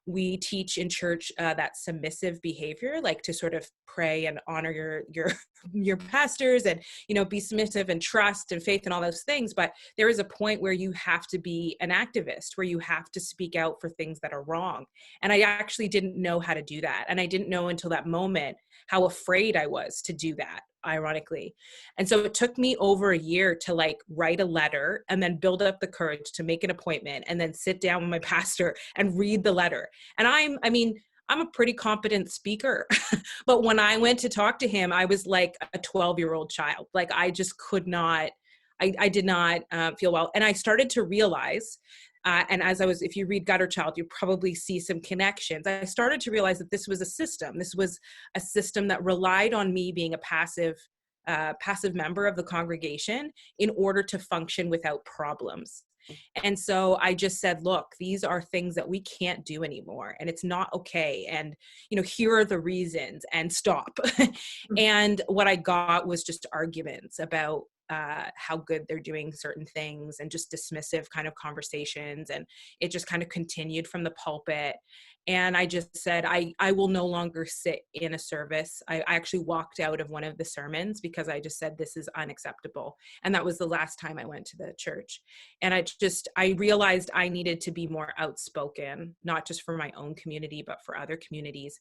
we teach in church that submissive behavior, like to sort of pray and honor your pastors and, be submissive and trust and faith and all those things. But there is a point where you have to be an activist, where you have to speak out for things that are wrong. And I actually didn't know how to do that. And I didn't know until that moment how afraid I was to do that, ironically. And so it took me over a year to write a letter and then build up the courage to make an appointment and then sit down with my pastor and read the letter. And I'm a pretty competent speaker, but when I went to talk to him, I was like a 12-year-old child. Like I just could not, I did not feel well. And I started to realize, and if you read Gutter Child, you probably see some connections. I started to realize that this was a system. This was a system that relied on me being a passive member of the congregation in order to function without problems. And so I just said, look, these are things that we can't do anymore, and it's not okay. And, here are the reasons, and stop. And what I got was just arguments about how good they're doing certain things, and just dismissive kind of conversations. And it just kind of continued from the pulpit. And I just said, I will no longer sit in a service. I actually walked out of one of the sermons because I just said, this is unacceptable. And that was the last time I went to the church. And I realized I needed to be more outspoken, not just for my own community, but for other communities.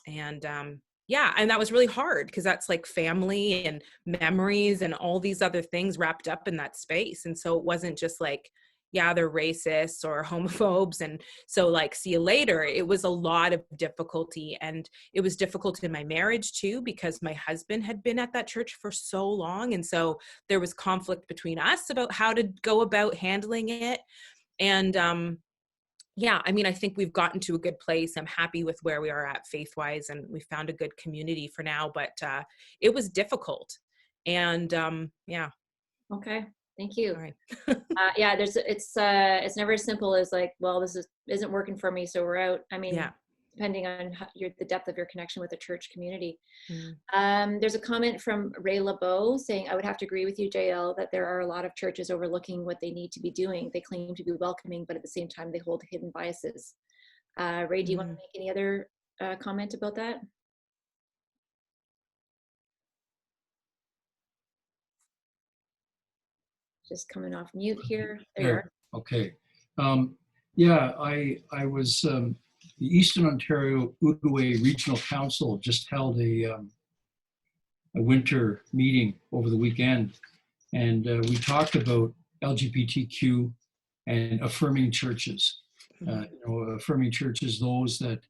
And and that was really hard, because that's like family and memories and all these other things wrapped up in that space. And so it wasn't just like, yeah, they're racists or homophobes, and so see you later. It was a lot of difficulty, and it was difficult in my marriage too, because my husband had been at that church for so long. And so there was conflict between us about how to go about handling it. And I think we've gotten to a good place. I'm happy with where we are at faith-wise, and we found a good community for now, but it was difficult. And Okay. Thank you. All right. It's never as simple as like, well, this isn't working for me, so we're out. Depending on the depth of your connection with the church community. There's a comment from Ray LeBeau saying, I would have to agree with you, Jael, that there are a lot of churches overlooking what they need to be doing. They claim to be welcoming, but at the same time, they hold hidden biases. Ray, do you want to make any other comment about that? Just coming off mute here. There you are. Okay. I was the Eastern Ontario Outaouais Regional Council just held a winter meeting over the weekend, and we talked about LGBTQ and affirming churches. Affirming churches, those that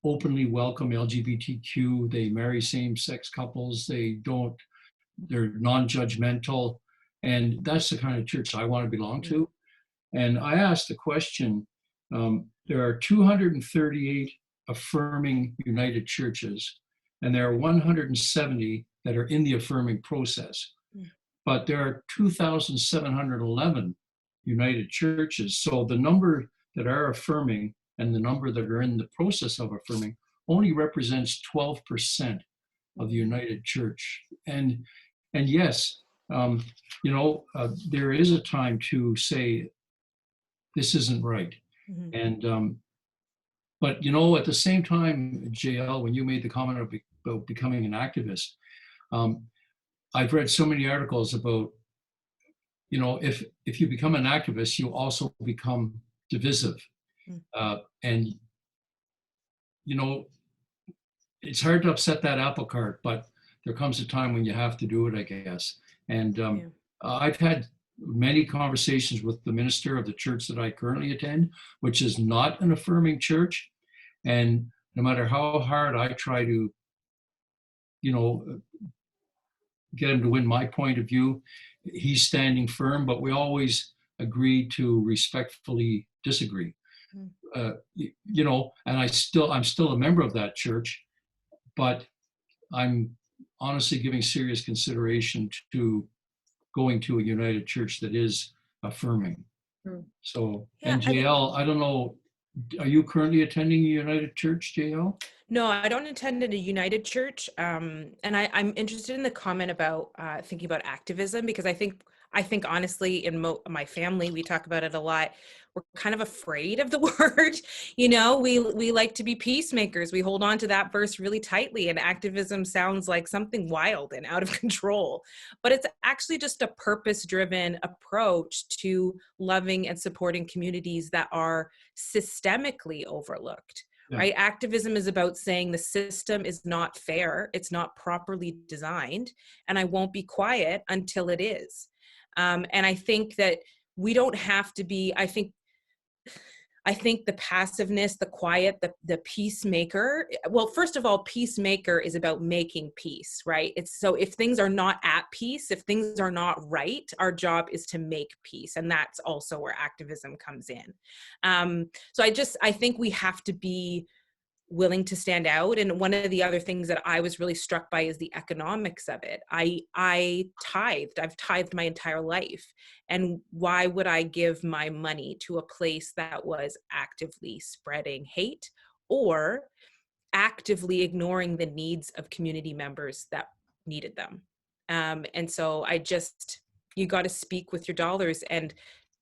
openly welcome LGBTQ, they marry same-sex couples, they're non-judgmental, and that's the kind of church I want to belong to. And I asked the question, there are 238 affirming United churches, and there are 170 that are in the affirming process. But there are 2,711 United churches. So the number that are affirming and the number that are in the process of affirming only represents 12% of the United Church. And yes, there is a time to say, this isn't right. And but at the same time, Jael, when you made the comment about becoming an activist, I've read so many articles about, if you become an activist, you also become divisive. And it's hard to upset that apple cart, but there comes a time when you have to do it, I guess. And I've had many conversations with the minister of the church that I currently attend, which is not an affirming church. And no matter how hard I try to, get him to win my point of view, he's standing firm, but we always agree to respectfully disagree. And I'm still a member of that church, but I'm honestly giving serious consideration to going to a United church that is affirming. So, and Jael, I don't know, are you currently attending a United church, Jael? No, I don't attend in a United church. And I'm interested in the comment about thinking about activism, because I think honestly, in my family, we talk about it a lot. We're kind of afraid of the word. We like to be peacemakers. We hold on to that verse really tightly, and activism sounds like something wild and out of control. But it's actually just a purpose-driven approach to loving and supporting communities that are systemically overlooked. Right? Activism is about saying the system is not fair, it's not properly designed, and I won't be quiet until it is. And I think that we don't have to be, I think the passiveness, the quiet, the peacemaker, well, first of all, peacemaker is about making peace, right? It's so if things are not at peace, if things are not right, our job is to make peace. And that's also where activism comes in. So I think we have to be willing to stand out. And one of the other things that I was really struck by is the economics of it. I've tithed my entire life. And why would I give my money to a place that was actively spreading hate or actively ignoring the needs of community members that needed them? And so you got to speak with your dollars. And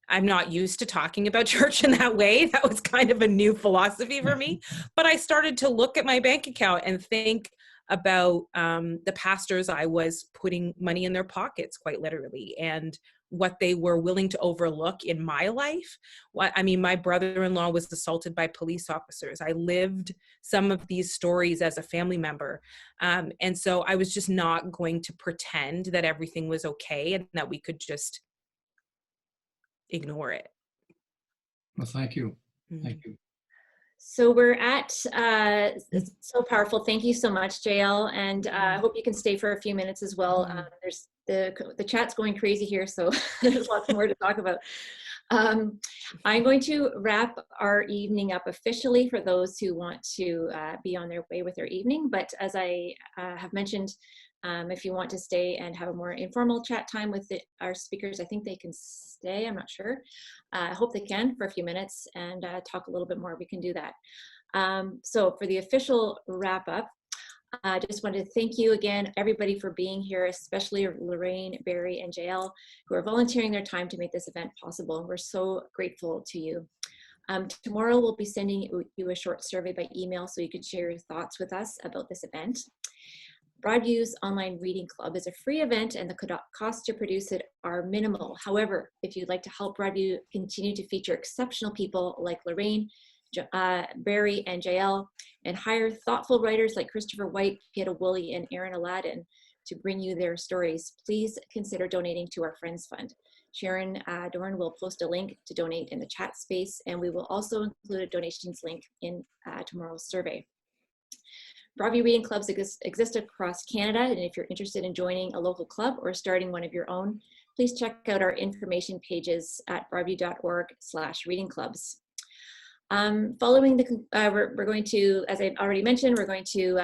I'm not used to talking about church in that way. That was kind of a new philosophy for me. But I started to look at my bank account and think about the pastors I was putting money in their pockets, quite literally, and what they were willing to overlook in my life. My brother-in-law was assaulted by police officers. I lived some of these stories as a family member. And so I was just not going to pretend that everything was okay and that we could just ignore it. Well, thank you. Thank you. So we're at, it's so powerful. Thank you so much, Jael. And I hope you can stay for a few minutes as well. There's the chat's going crazy here, so there's lots more to talk about. I'm going to wrap our evening up officially for those who want to be on their way with their evening. But as I have mentioned, if you want to stay and have a more informal chat time with our speakers, I think they can stay, I'm not sure. I hope they can for a few minutes and talk a little bit more. We can do that. So for the official wrap up, I just wanted to thank you again, everybody, for being here, especially Lorraine, Barry, and Jael, who are volunteering their time to make this event possible. We're so grateful to you. Tomorrow we'll be sending you a short survey by email so you can share your thoughts with us about this event. Broadview's online reading club is a free event and the costs to produce it are minimal. However, if you'd like to help Broadview continue to feature exceptional people like Lorraine, Barry and Jael, and hire thoughtful writers like Christopher White, Pieta Woolley, and Aaron Aladdin to bring you their stories, please consider donating to our Friends Fund. Sharon Dorn will post a link to donate in the chat space, and we will also include a donations link in tomorrow's survey. Broadview reading clubs exist across Canada, and if you're interested in joining a local club or starting one of your own, please check out our information pages at broadview.org/reading clubs. Following the, we're going to, as I already mentioned, we're going to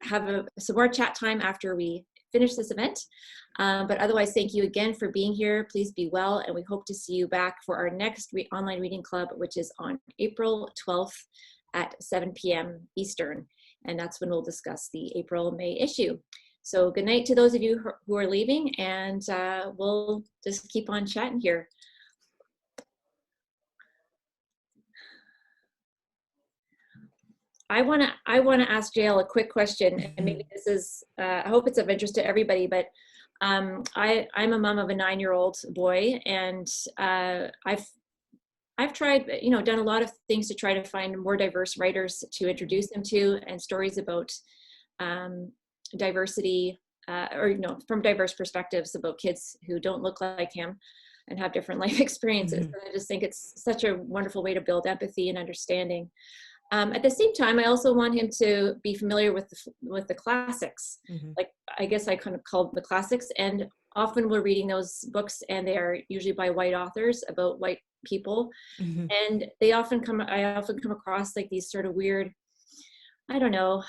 have some more chat time after we finish this event. But otherwise, thank you again for being here. Please be well, and we hope to see you back for our next online reading club, which is on April 12th at 7 p.m. Eastern. And that's when we'll discuss the April-May issue. So good night to those of you who are leaving, and we'll just keep on chatting here. I want to ask Jael a quick question, and maybe this is, I hope it's of interest to everybody, but I'm a mom of a 9-year-old boy, and I've tried, done a lot of things to try to find more diverse writers to introduce them to, and stories about diversity, from diverse perspectives about kids who don't look like him and have different life experiences. And I just think it's such a wonderful way to build empathy and understanding. At the same time, I also want him to be familiar with the classics. Like, I guess I kind of call them the classics, and often we're reading those books, and they are usually by white authors about white people, and I often come across like these sort of weird, I don't know,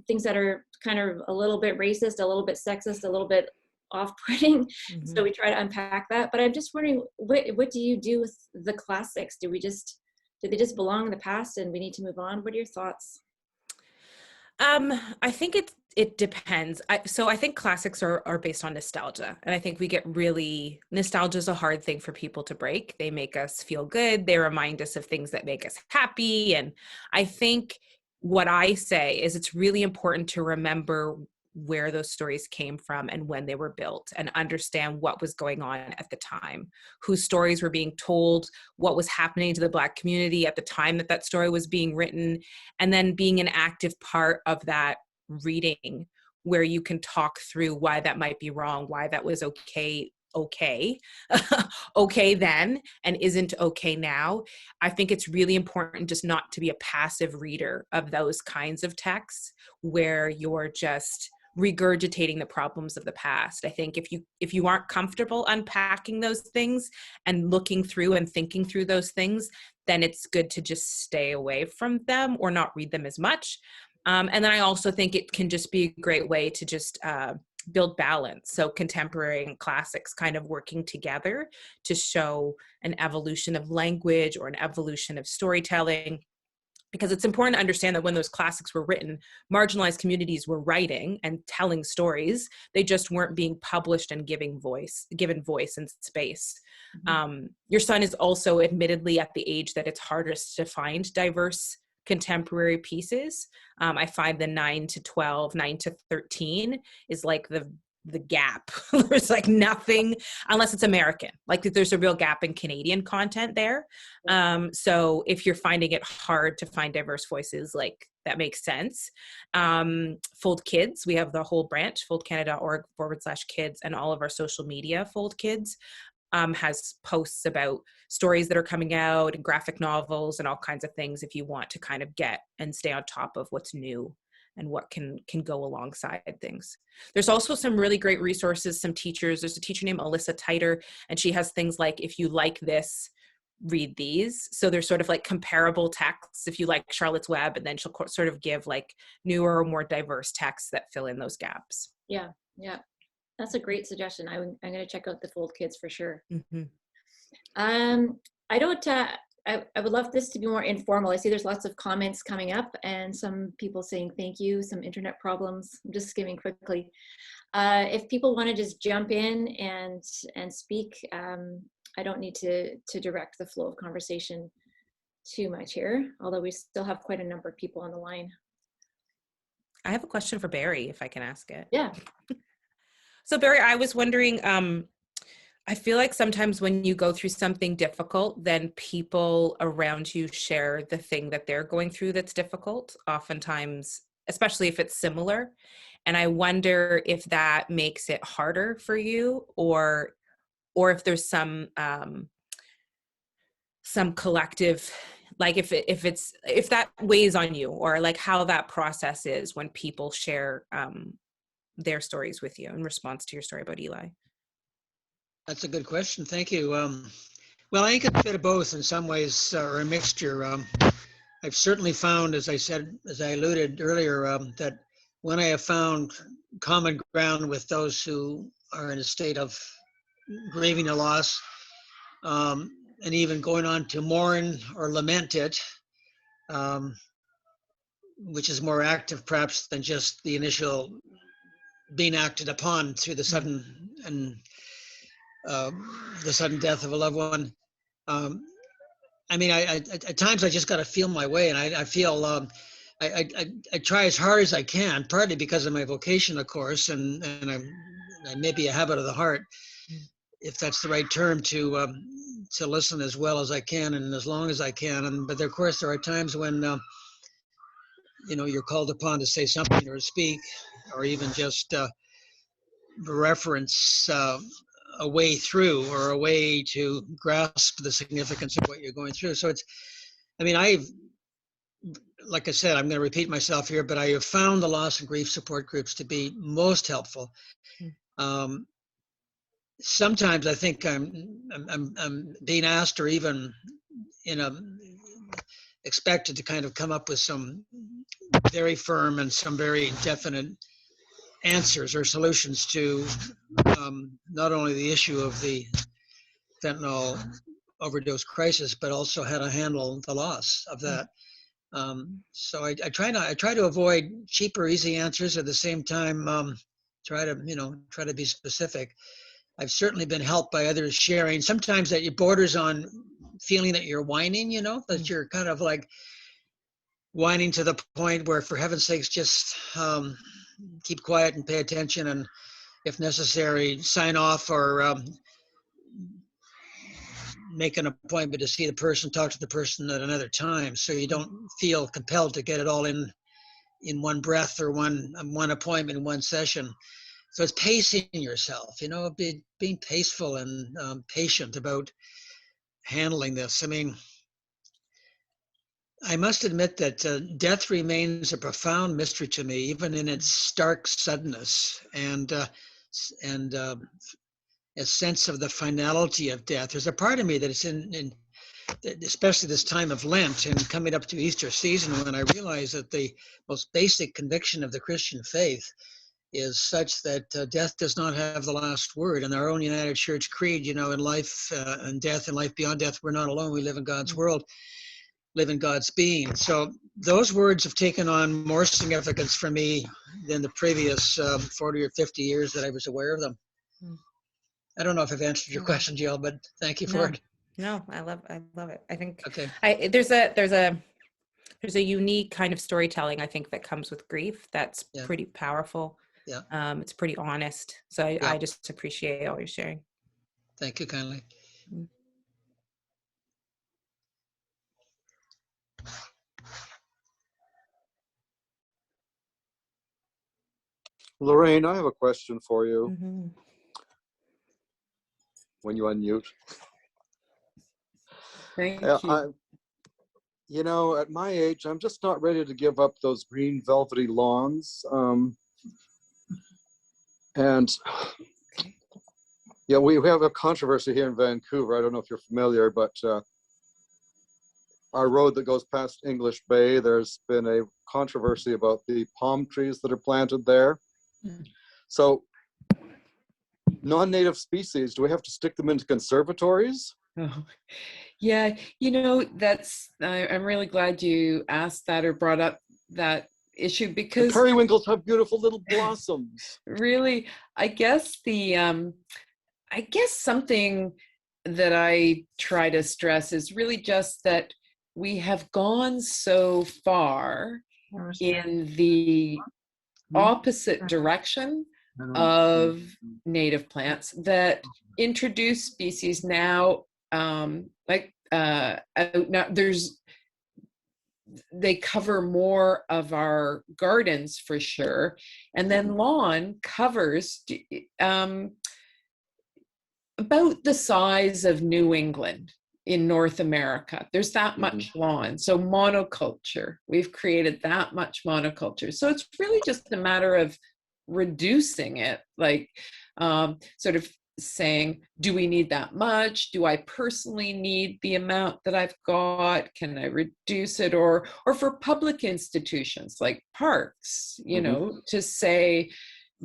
things that are kind of a little bit racist, a little bit sexist, a little bit off-putting. So we try to unpack that. But I'm just wondering, what do you do with the classics? Do they just belong in the past and we need to move on? What are your thoughts? I think it depends. So I think classics are based on nostalgia. And I think we get nostalgia is a hard thing for people to break. They make us feel good. They remind us of things that make us happy. And I think what I say is it's really important to remember where those stories came from and when they were built, and understand what was going on at the time, whose stories were being told, what was happening to the Black community at the time that story was being written, and then being an active part of that reading where you can talk through why that might be wrong, why that was okay then and isn't okay now. I think it's really important just not to be a passive reader of those kinds of texts where you're just regurgitating the problems of the past. I think if you aren't comfortable unpacking those things and looking through and thinking through those things, then it's good to just stay away from them or not read them as much. And then I also think it can just be a great way to just build balance. So contemporary and classics kind of working together to show an evolution of language or an evolution of storytelling. Because it's important to understand that when those classics were written, marginalized communities were writing and telling stories. They just weren't being published and given voice and space. Your son is also admittedly at the age that it's hardest to find diverse contemporary pieces. I find the 9 to 12, 9 to 13 is like the gap. There's like nothing, unless it's American, like there's a real gap in Canadian content there. So if you're finding it hard to find diverse voices, like that makes sense. Fold Kids, we have the whole branch, foldcanada.org/kids, and all of our social media, Fold Kids, has posts about stories that are coming out and graphic novels and all kinds of things if you want to kind of get and stay on top of what's new and what can go alongside things. There's also some really great resources, some teachers. There's a teacher named Alyssa Titer, and she has things like, if you like this, read these. So there's sort of like comparable texts if you like Charlotte's Web, and then she'll sort of give like newer or more diverse texts that fill in those gaps. Yeah. That's a great suggestion. I'm going to check out the Fold Kids for sure. I would love this to be more informal. I see there's lots of comments coming up and some people saying thank you, some internet problems. I'm just skimming quickly. If people want to just jump in and speak, I don't need to direct the flow of conversation too much here, although we still have quite a number of people on the line. I have a question for Barry, if I can ask it. Yeah. So Barry, I was wondering, I feel like sometimes when you go through something difficult, then people around you share the thing that they're going through that's difficult, oftentimes, especially if it's similar. And I wonder if that makes it harder for you, or if there's some collective, like if that weighs on you, or like how that process is when people share their stories with you in response to your story about Eli. That's a good question. Thank you. Well, I think it's a bit of both in some ways, or a mixture. I've certainly found, as I said, as I alluded earlier, that when I have found common ground with those who are in a state of grieving a loss, and even going on to mourn or lament it, which is more active perhaps than just the initial being acted upon through the sudden the sudden death of a loved one. I mean, I at times I just got to feel my way, and I feel I try as hard as I can, partly because of my vocation, of course, and I may be a habit of the heart, if that's the right term, to listen as well as I can and as long as I can. But of course, there are times when you're called upon to say something or speak, or even just reference a way through, or a way to grasp the significance of what you're going through. So like I said, I'm going to repeat myself here, but I have found the loss and grief support groups to be most helpful. Sometimes I think I'm being asked, or even expected to kind of come up with some very firm and some very definite answers or solutions to not only the issue of the fentanyl overdose crisis, but also how to handle the loss of that. So I try to avoid cheap or easy answers. At the same time, try to be specific. I've certainly been helped by others sharing. Sometimes that it borders on feeling that you're whining, that you're kind of like whining to the point where, for heaven's sakes, just keep quiet and pay attention, and if necessary, sign off, or make an appointment to see the person, talk to the person at another time, so you don't feel compelled to get it all in one breath, or one appointment in one session. So it's pacing yourself, being paceful and patient about handling this. I mean, I must admit that death remains a profound mystery to me, even in its stark suddenness, and a sense of the finality of death. There's a part of me that is in especially this time of Lent and coming up to Easter season, when I realize that the most basic conviction of the Christian faith is such that death does not have the last word. In our own United Church Creed, in life and death and life beyond death, we're not alone. We live in God's world, live in God's being. So those words have taken on more significance for me than the previous 40 or 50 years that I was aware of them. I don't know if I've answered your question, Jael, but thank you for it. No, I love it. I think okay. There's a unique kind of storytelling, I think, that comes with grief that's pretty powerful. Yeah. It's pretty honest. So I just appreciate all you're sharing. Thank you kindly. Lorraine, I have a question for you. Mm-hmm. When you unmute. Thank you. At my age, I'm just not ready to give up those green velvety lawns. We have a controversy here in Vancouver. I don't know if you're familiar, but our road that goes past English Bay, there's been a controversy about the palm trees that are planted there. So non-native species, do we have to stick them into conservatories? Oh, yeah, I'm really glad you asked that or brought up that issue, because the periwinkles have beautiful little blossoms. Really, I guess something that I try to stress is really just that we have gone so far in the opposite direction of native plants that introduce species now, they cover more of our gardens for sure. And then lawn covers about the size of New England in North America. There's that much lawn. So monoculture, we've created that much monoculture. So it's really just a matter of reducing it, like sort of saying, do we need that much? Do I personally need the amount that I've got? Can I reduce it? Or for public institutions like parks, you know, to say,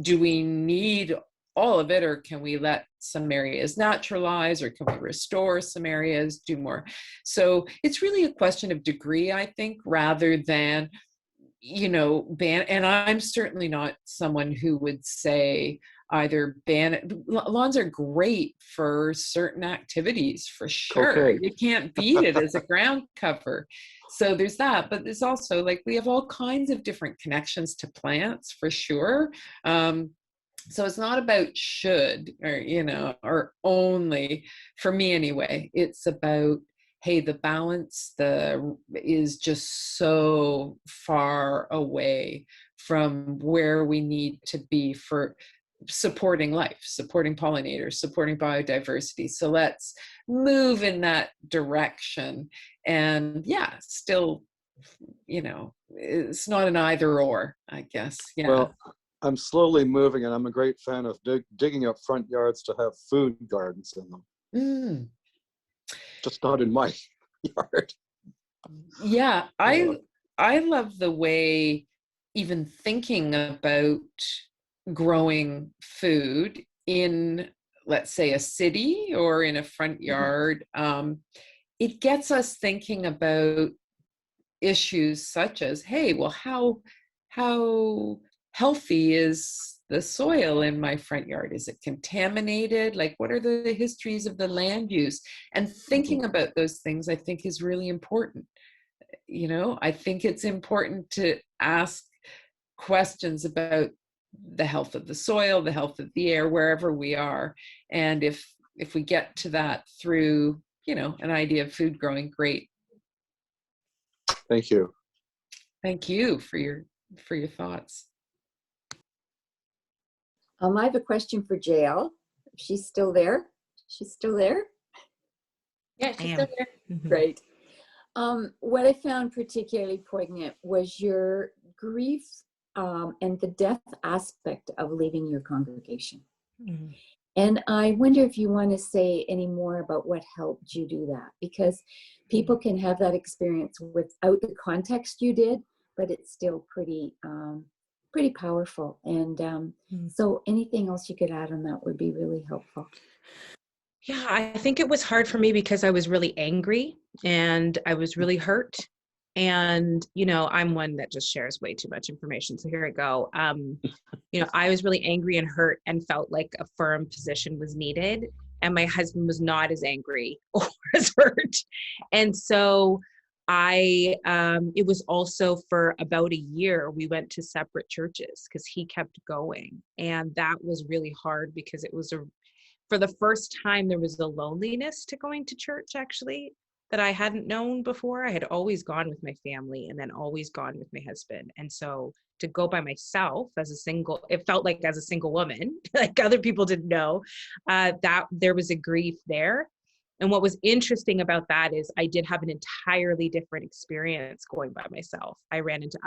do we need all of it, or can we let some areas naturalize, or can we restore some areas, do more? So it's really a question of degree, I think, rather than, you know, ban. And I'm certainly not someone who would say either ban it. Lawns are great for certain activities, for sure. Okay. You can't beat it as a ground cover. So there's that, but there's also, like, we have all kinds of different connections to plants, for sure. So it's not about should, or, you know, or only, for me anyway. It's about, hey, the balance is just so far away from where we need to be for supporting life, supporting pollinators, supporting biodiversity. So let's move in that direction. And yeah, still, you know, it's not an either or, I guess. Yeah. Well, I'm slowly moving, and I'm a great fan of digging up front yards to have food gardens in them. Just not in my yard. Yeah, I love the way, even thinking about growing food in, let's say, a city or in a front yard, it gets us thinking about issues such as, hey, well, how healthy is the soil in my front yard? Is it contaminated? Like, what are the histories of the land use? And thinking about those things, I think, is really important. You know, I think it's important to ask questions about the health of the soil, the health of the air, wherever we are. And if we get to that through, you know, an idea of food growing, great. Thank you. Thank you for your thoughts. I have a question for Jael. She's still there? She's still there? Yeah, she's still there. Great. What I found particularly poignant was your grief and the death aspect of leaving your congregation. And I wonder if you want to say any more about what helped you do that, because people can have that experience without the context you did, but it's still pretty powerful. And so anything else you could add on that would be really helpful. Yeah, I think it was hard for me because I was really angry and I was really hurt. And, you know, I'm one that just shares way too much information. So here I go. You know, I was really angry and hurt and felt like a firm position was needed. And my husband was not as angry or as hurt. And so it was also for about a year, we went to separate churches because he kept going. And that was really hard because it was for the first time, there was a loneliness to going to church, actually, that I hadn't known before. I had always gone with my family and then always gone with my husband. And so to go by myself as a single, it felt like as a single woman, like other people didn't know, that there was a grief there. And what was interesting about that is I did have an entirely different experience going by myself. I ran into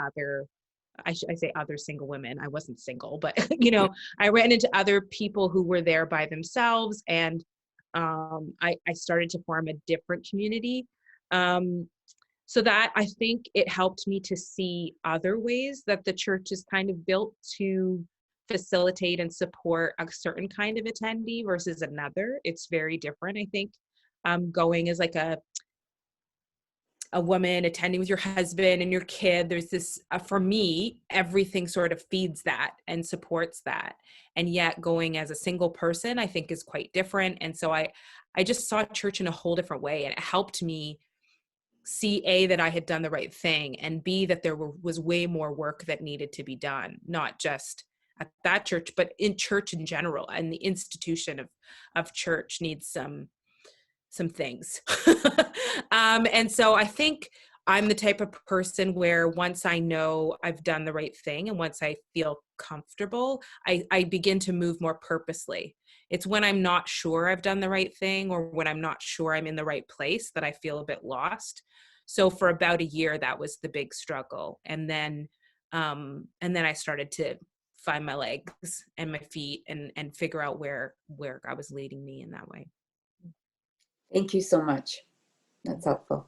I say other single women. I wasn't single, but, you know, I ran into other people who were there by themselves. And I started to form a different community. So that, I think it helped me to see other ways that the church is kind of built to facilitate and support a certain kind of attendee versus another. It's very different, I think. Going as like a woman, attending with your husband and your kid, there's this, for me, everything sort of feeds that and supports that. And yet going as a single person, I think, is quite different. And so I just saw church in a whole different way. And it helped me see, A, that I had done the right thing, and B, that there was way more work that needed to be done, not just at that church, but in church in general, and the institution of church needs some things. And so I think I'm the type of person where once I know I've done the right thing and once I feel comfortable, I begin to move more purposely. It's when I'm not sure I've done the right thing or when I'm not sure I'm in the right place that I feel a bit lost. So for about a year, that was the big struggle. And then I started to find my legs and my feet and figure out where God was leading me in that way. Thank you so much. That's helpful.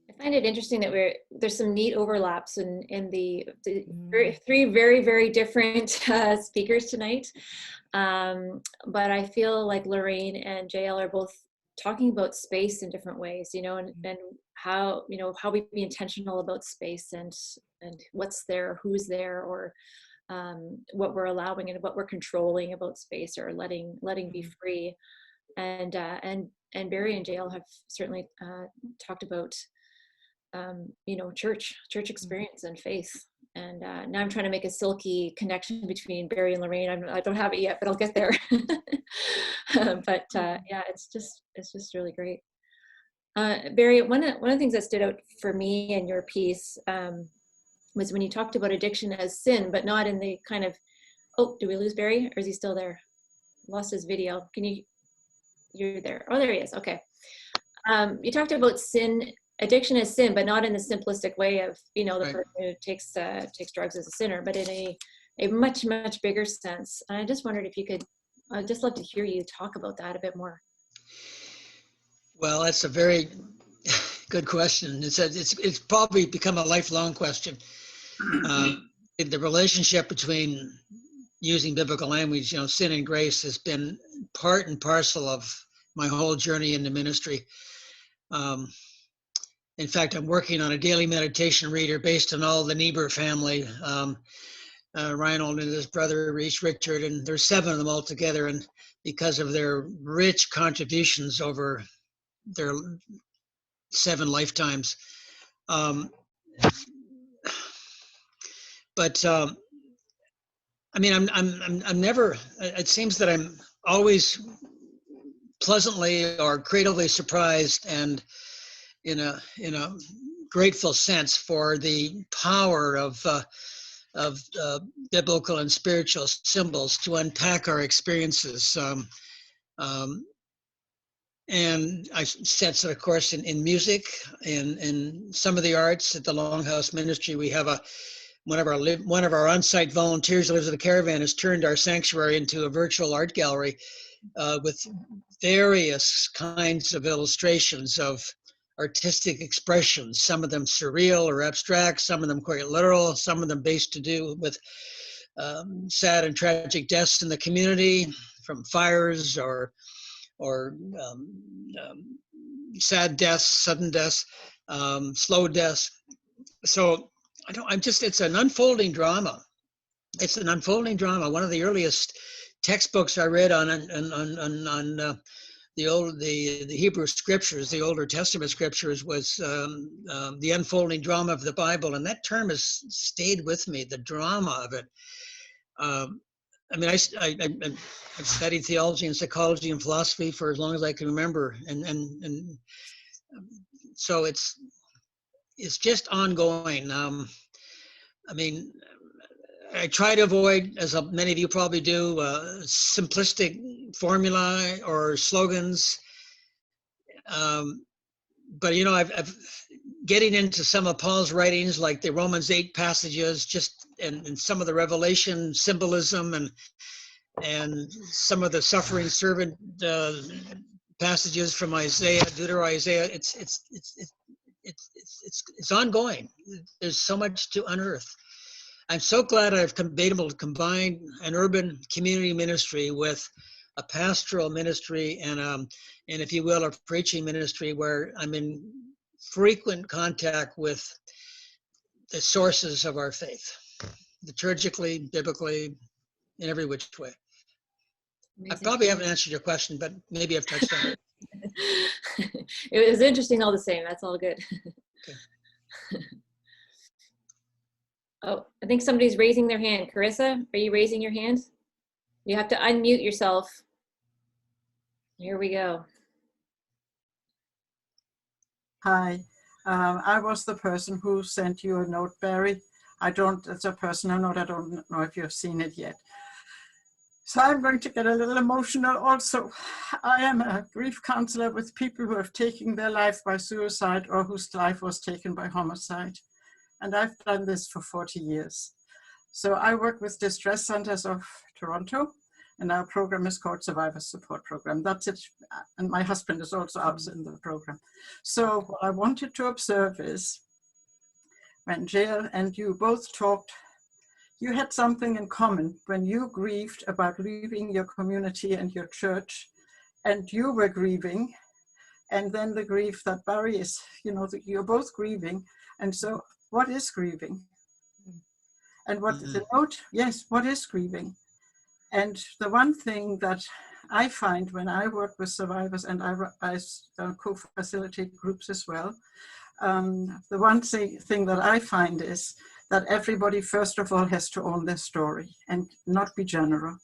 I find it interesting that there's some neat overlaps in the three very, very different speakers tonight. But I feel like Lorraine and Jael are both talking about space in different ways, you know, and how, you know, how we be intentional about space and what's there, who's there, or what we're allowing and what we're controlling about space or letting be free. And Barry and Jael have certainly talked about you know, church experience and faith. And now I'm trying to make a silky connection between Barry and Lorraine. I don't have it yet, but I'll get there. But yeah, it's just really great. Barry, one of the things that stood out for me in your piece was when you talked about addiction as sin, but not in the kind of, oh, did we lose Barry, or is he still there? Lost his video. You're there. Oh, there he is. Okay. You talked about addiction as sin, but not in the simplistic way of, you know, the Right. person who takes drugs as a sinner, but in a much, much bigger sense. And I just wondered if you could, I'd just love to hear you talk about that a bit more. Well, that's a very good question. It's probably become a lifelong question. The relationship between, using biblical language, you know, sin and grace has been part and parcel of my whole journey in the ministry. In fact, I'm working on a daily meditation reader based on all the Niebuhr family, Reinhold and his brother Richard, and there's 7 of them all together. And because of their rich contributions over their 7 lifetimes, but I mean, I'm never. It seems that I'm always pleasantly or creatively surprised and in a grateful sense for the power of biblical and spiritual symbols to unpack our experiences. And I sense it, of course, in music, in some of the arts. At the Longhouse Ministry, we have one of our on-site volunteers who lives in a caravan has turned our sanctuary into a virtual art gallery with various kinds of illustrations of artistic expressions, some of them surreal or abstract, some of them quite literal, some of them based to do with sad and tragic deaths in the community, from fires or sad deaths, sudden deaths, slow deaths. So it's an unfolding drama. It's an unfolding drama. One of the earliest textbooks I read on the Hebrew scriptures, the Older Testament scriptures, was the unfolding drama of the Bible, and that term has stayed with me. The drama of it. I mean, I've studied theology and psychology and philosophy for as long as I can remember, and so it's just ongoing. I mean, I try to avoid, as many of you probably do, simplistic formula or slogans. But you know, I've getting into some of Paul's writings, like the Romans 8 passages, and some of the Revelation symbolism, and some of the suffering servant passages from Isaiah, Deuteronomy, Isaiah. It's ongoing. There's so much to unearth. I'm so glad I've been able to combine an urban community ministry with a pastoral ministry and if you will, a preaching ministry where I'm in frequent contact with the sources of our faith, liturgically, biblically, in every which way. Amazing. I probably haven't answered your question, but maybe I've touched on it. It was interesting all the same. That's all good. Oh, I think somebody's raising their hand. Carissa, are you raising your hand? You have to unmute yourself. Here we go. Hi, I was the person who sent you a note, Barry. It's a personal note. I don't know if you've seen it yet. So I'm going to get a little emotional also. I am a grief counselor with people who have taken their life by suicide or whose life was taken by homicide. And I've done this for 40 years. So I work with Distress Centers of Toronto, and our program is called Survivor Support Program. That's it. And my husband is also out in the program. So what I wanted to observe is when Jael and you both talked, you had something in common when you grieved about leaving your community and your church, and you were grieving, and then the grief that Barry is, you're both grieving. And so what is grieving? And what the note, yes, what is grieving? And the one thing that I find when I work with survivors, and I co-facilitate groups as well, the one thing that I find is that everybody, first of all, has to own their story and not be general.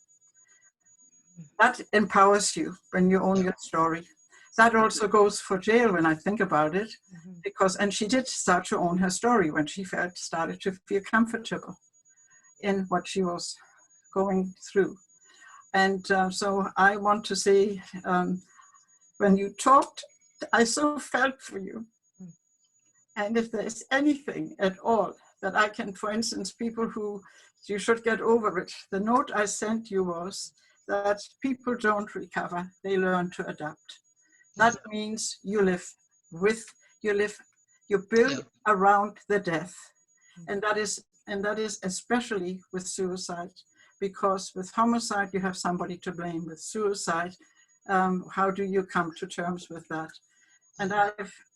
That empowers you when you own your story. That also goes for Jael when I think about it, and she did start to own her story when she started to feel comfortable in what she was going through. And so I want to say, when you talked, I so felt for you. And if there's anything at all that I can, for instance, people who, you should get over it. The note I sent you was that people don't recover, they learn to adapt. That means you build around the death. And that is especially with suicide, because with homicide, you have somebody to blame. With suicide, how do you come to terms with that? And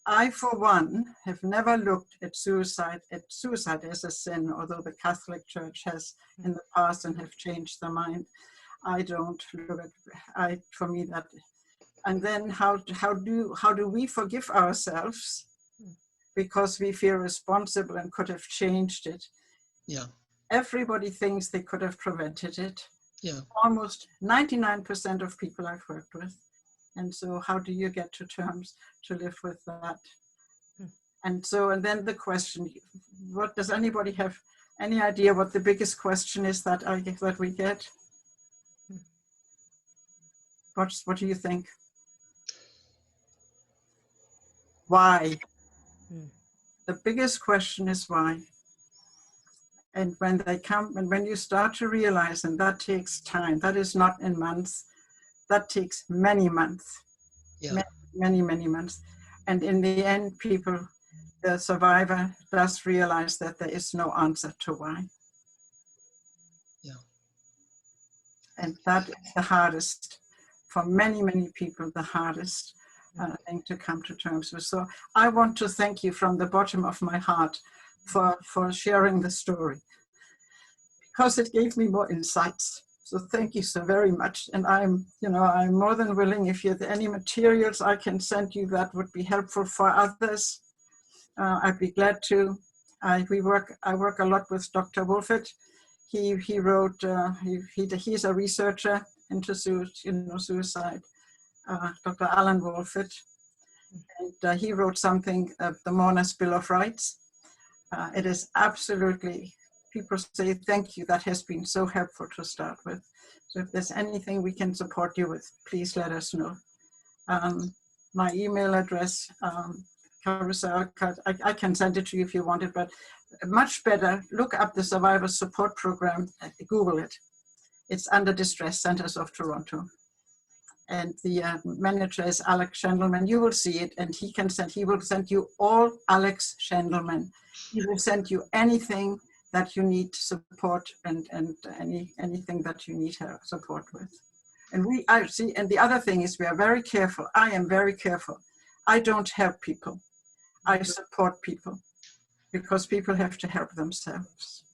I, for one, have never looked at suicide as a sin, although the Catholic Church has in the past and have changed their mind. I don't look at, for me that, and then how do we forgive ourselves because we feel responsible and could have changed it? Yeah. Everybody thinks they could have prevented it. Yeah. Almost 99% of people I've worked with. And so how do you get to terms to live with that? And then the question, what does anybody have any idea what the biggest question is that we get? What do you think? Why? The biggest question is why. And when they come, and when you start to realize, and that takes time, that is not in months, that takes many months, many months. And in the end, the survivor does realize that there is no answer to why. Yeah. And that is the hardest, for many people, the hardest thing to come to terms with. So I want to thank you from the bottom of my heart for sharing the story, because it gave me more insights. So thank you so very much. And I'm more than willing, if you have any materials I can send you that would be helpful for others, I'd be glad to. I work a lot with Dr. Wolfett. He wrote, he's a researcher into suicide, Dr. Alan Wolfett. And he wrote something, the Mourner's Bill of Rights. It is absolutely, people say thank you, that has been so helpful to start with. So if there's anything we can support you with, please let us know. My email address, Carissa, I can send it to you if you want it, but much better, look up the Survivor Support Program, Google it. It's under Distress Centers of Toronto. And the manager is Alex Schendelman. You will see it, and he will send you all Alex Schendelman. He will send you anything that you need support and anything that you need support with. And and the other thing is we are very careful. I am very careful. I don't help people. I support people, because people have to help themselves.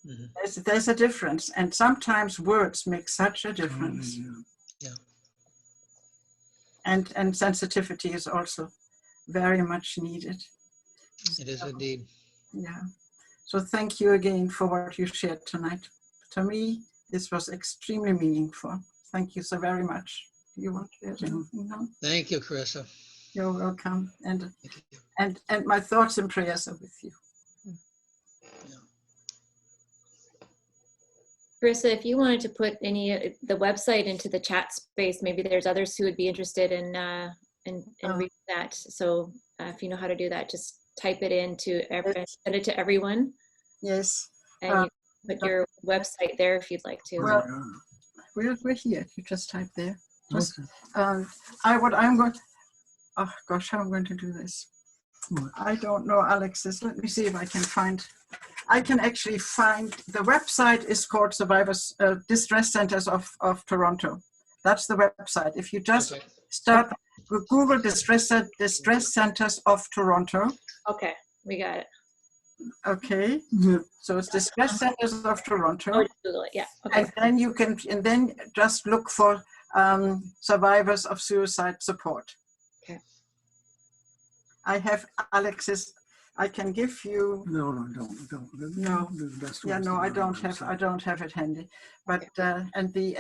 Mm-hmm. There's a difference, and sometimes words make such a difference. Yeah. And sensitivity is also very much needed. It is indeed. Yeah. So thank you again for what you shared tonight. To me, this was extremely meaningful. Thank you so very much. Do you want to add anything now? Thank you, Carissa. You're welcome. And Thank you. and my thoughts and prayers are with you. Carissa, if you wanted to put the website into the chat space, maybe there's others who would be interested in reading that. So if you know how to do that, just type it into send it to everyone. Yes. And you put your website there if you'd like to. Well, we're here. You just type there. Just, I'm going. Oh gosh, how I'm going to do this? I don't know, Alexis. Let me see if I can find. I can actually find, the website is called Survivors Distress Centers of Toronto. That's the website. If you just start Google Distress Centers of Toronto. Okay, we got it. Okay, so it's Distress Centers of Toronto. Oh, Google it, yeah. Okay. And then you can, and then just look for survivors of suicide support. Okay. I have Alexis. I can give you. No, don't. No. Yeah, no, I don't have it handy. But and the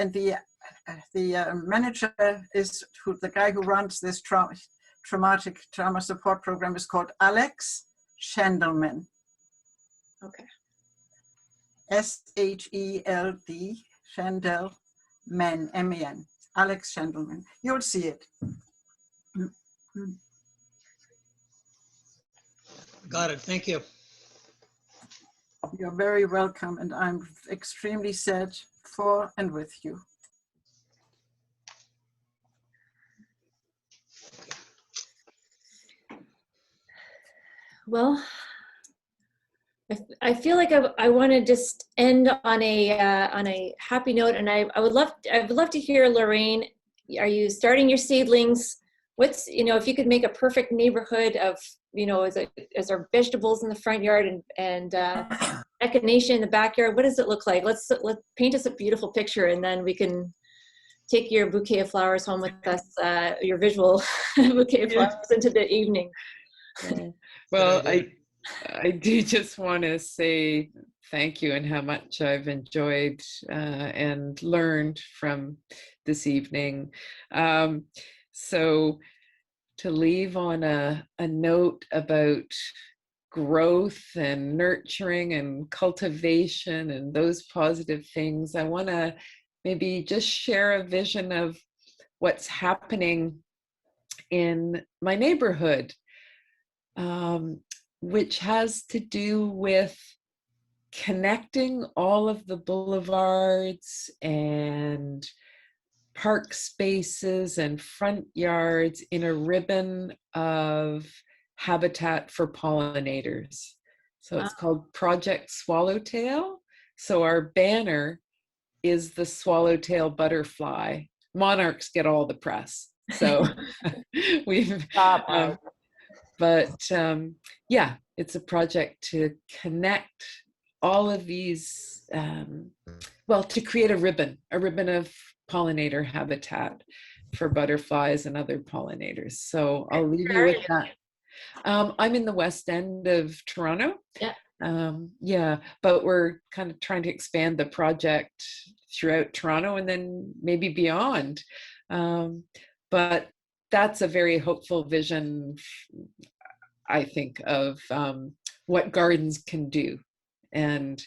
manager is the guy who runs this traumatic trauma support program is called Alex Shandelman. Okay. SHELD Shandelman MAN. Alex Shandelman. You'll see it. Got it. Thank you. You're very welcome, and I'm extremely sad for and with you. Well, I feel like I want to just end on a happy note, and I would love to hear, Lorraine, are you starting your seedlings? What's, if you could make a perfect neighborhood of, as our vegetables in the front yard and echinacea in the backyard, what does it look like? Let's paint us a beautiful picture, and then we can take your bouquet of flowers home with us, your visual bouquet of flowers into the evening. Well, I do just want to say thank you and how much I've enjoyed and learned from this evening. So to leave on a note about growth and nurturing and cultivation and those positive things, I want to maybe just share a vision of what's happening in my neighborhood, which has to do with connecting all of the boulevards and park spaces and front yards in a ribbon of habitat for pollinators. So it's called Project Swallowtail. So our banner is the swallowtail butterfly. Monarchs get all the press. So we've, yeah, it's a project to connect all of these, to create a ribbon of pollinator habitat for butterflies and other pollinators. So I'll leave you with that. I'm in the West End of Toronto. Yeah. But we're kind of trying to expand the project throughout Toronto and then maybe beyond. But that's a very hopeful vision, I think, of what gardens can do and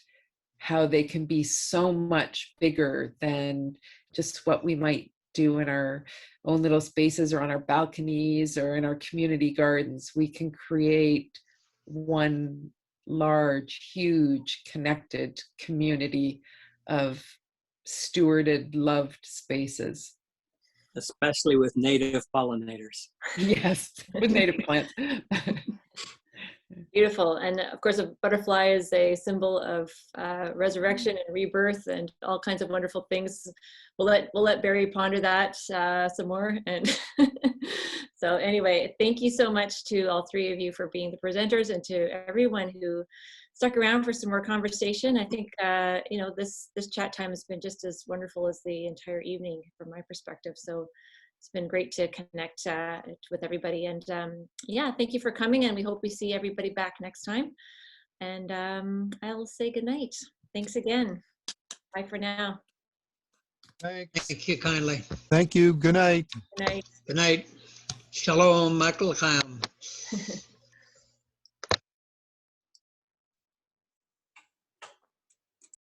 how they can be so much bigger than just what we might do in our own little spaces or on our balconies or in our community gardens. We can create one large, huge, connected community of stewarded, loved spaces. Especially with native pollinators. Yes, with native plants. Beautiful. And of course, a butterfly is a symbol of resurrection and rebirth and all kinds of wonderful things. We'll let Barry ponder that some more. And so anyway, thank you so much to all three of you for being the presenters and to everyone who stuck around for some more conversation. I think, this chat time has been just as wonderful as the entire evening from my perspective. So it's been great to connect with everybody. And thank you for coming, and we hope we see everybody back next time. And I'll say goodnight. Thanks again. Bye for now. Thanks. Thank you kindly. Thank you. Good night. Good night. Good night. Shalom, Michael Chaim.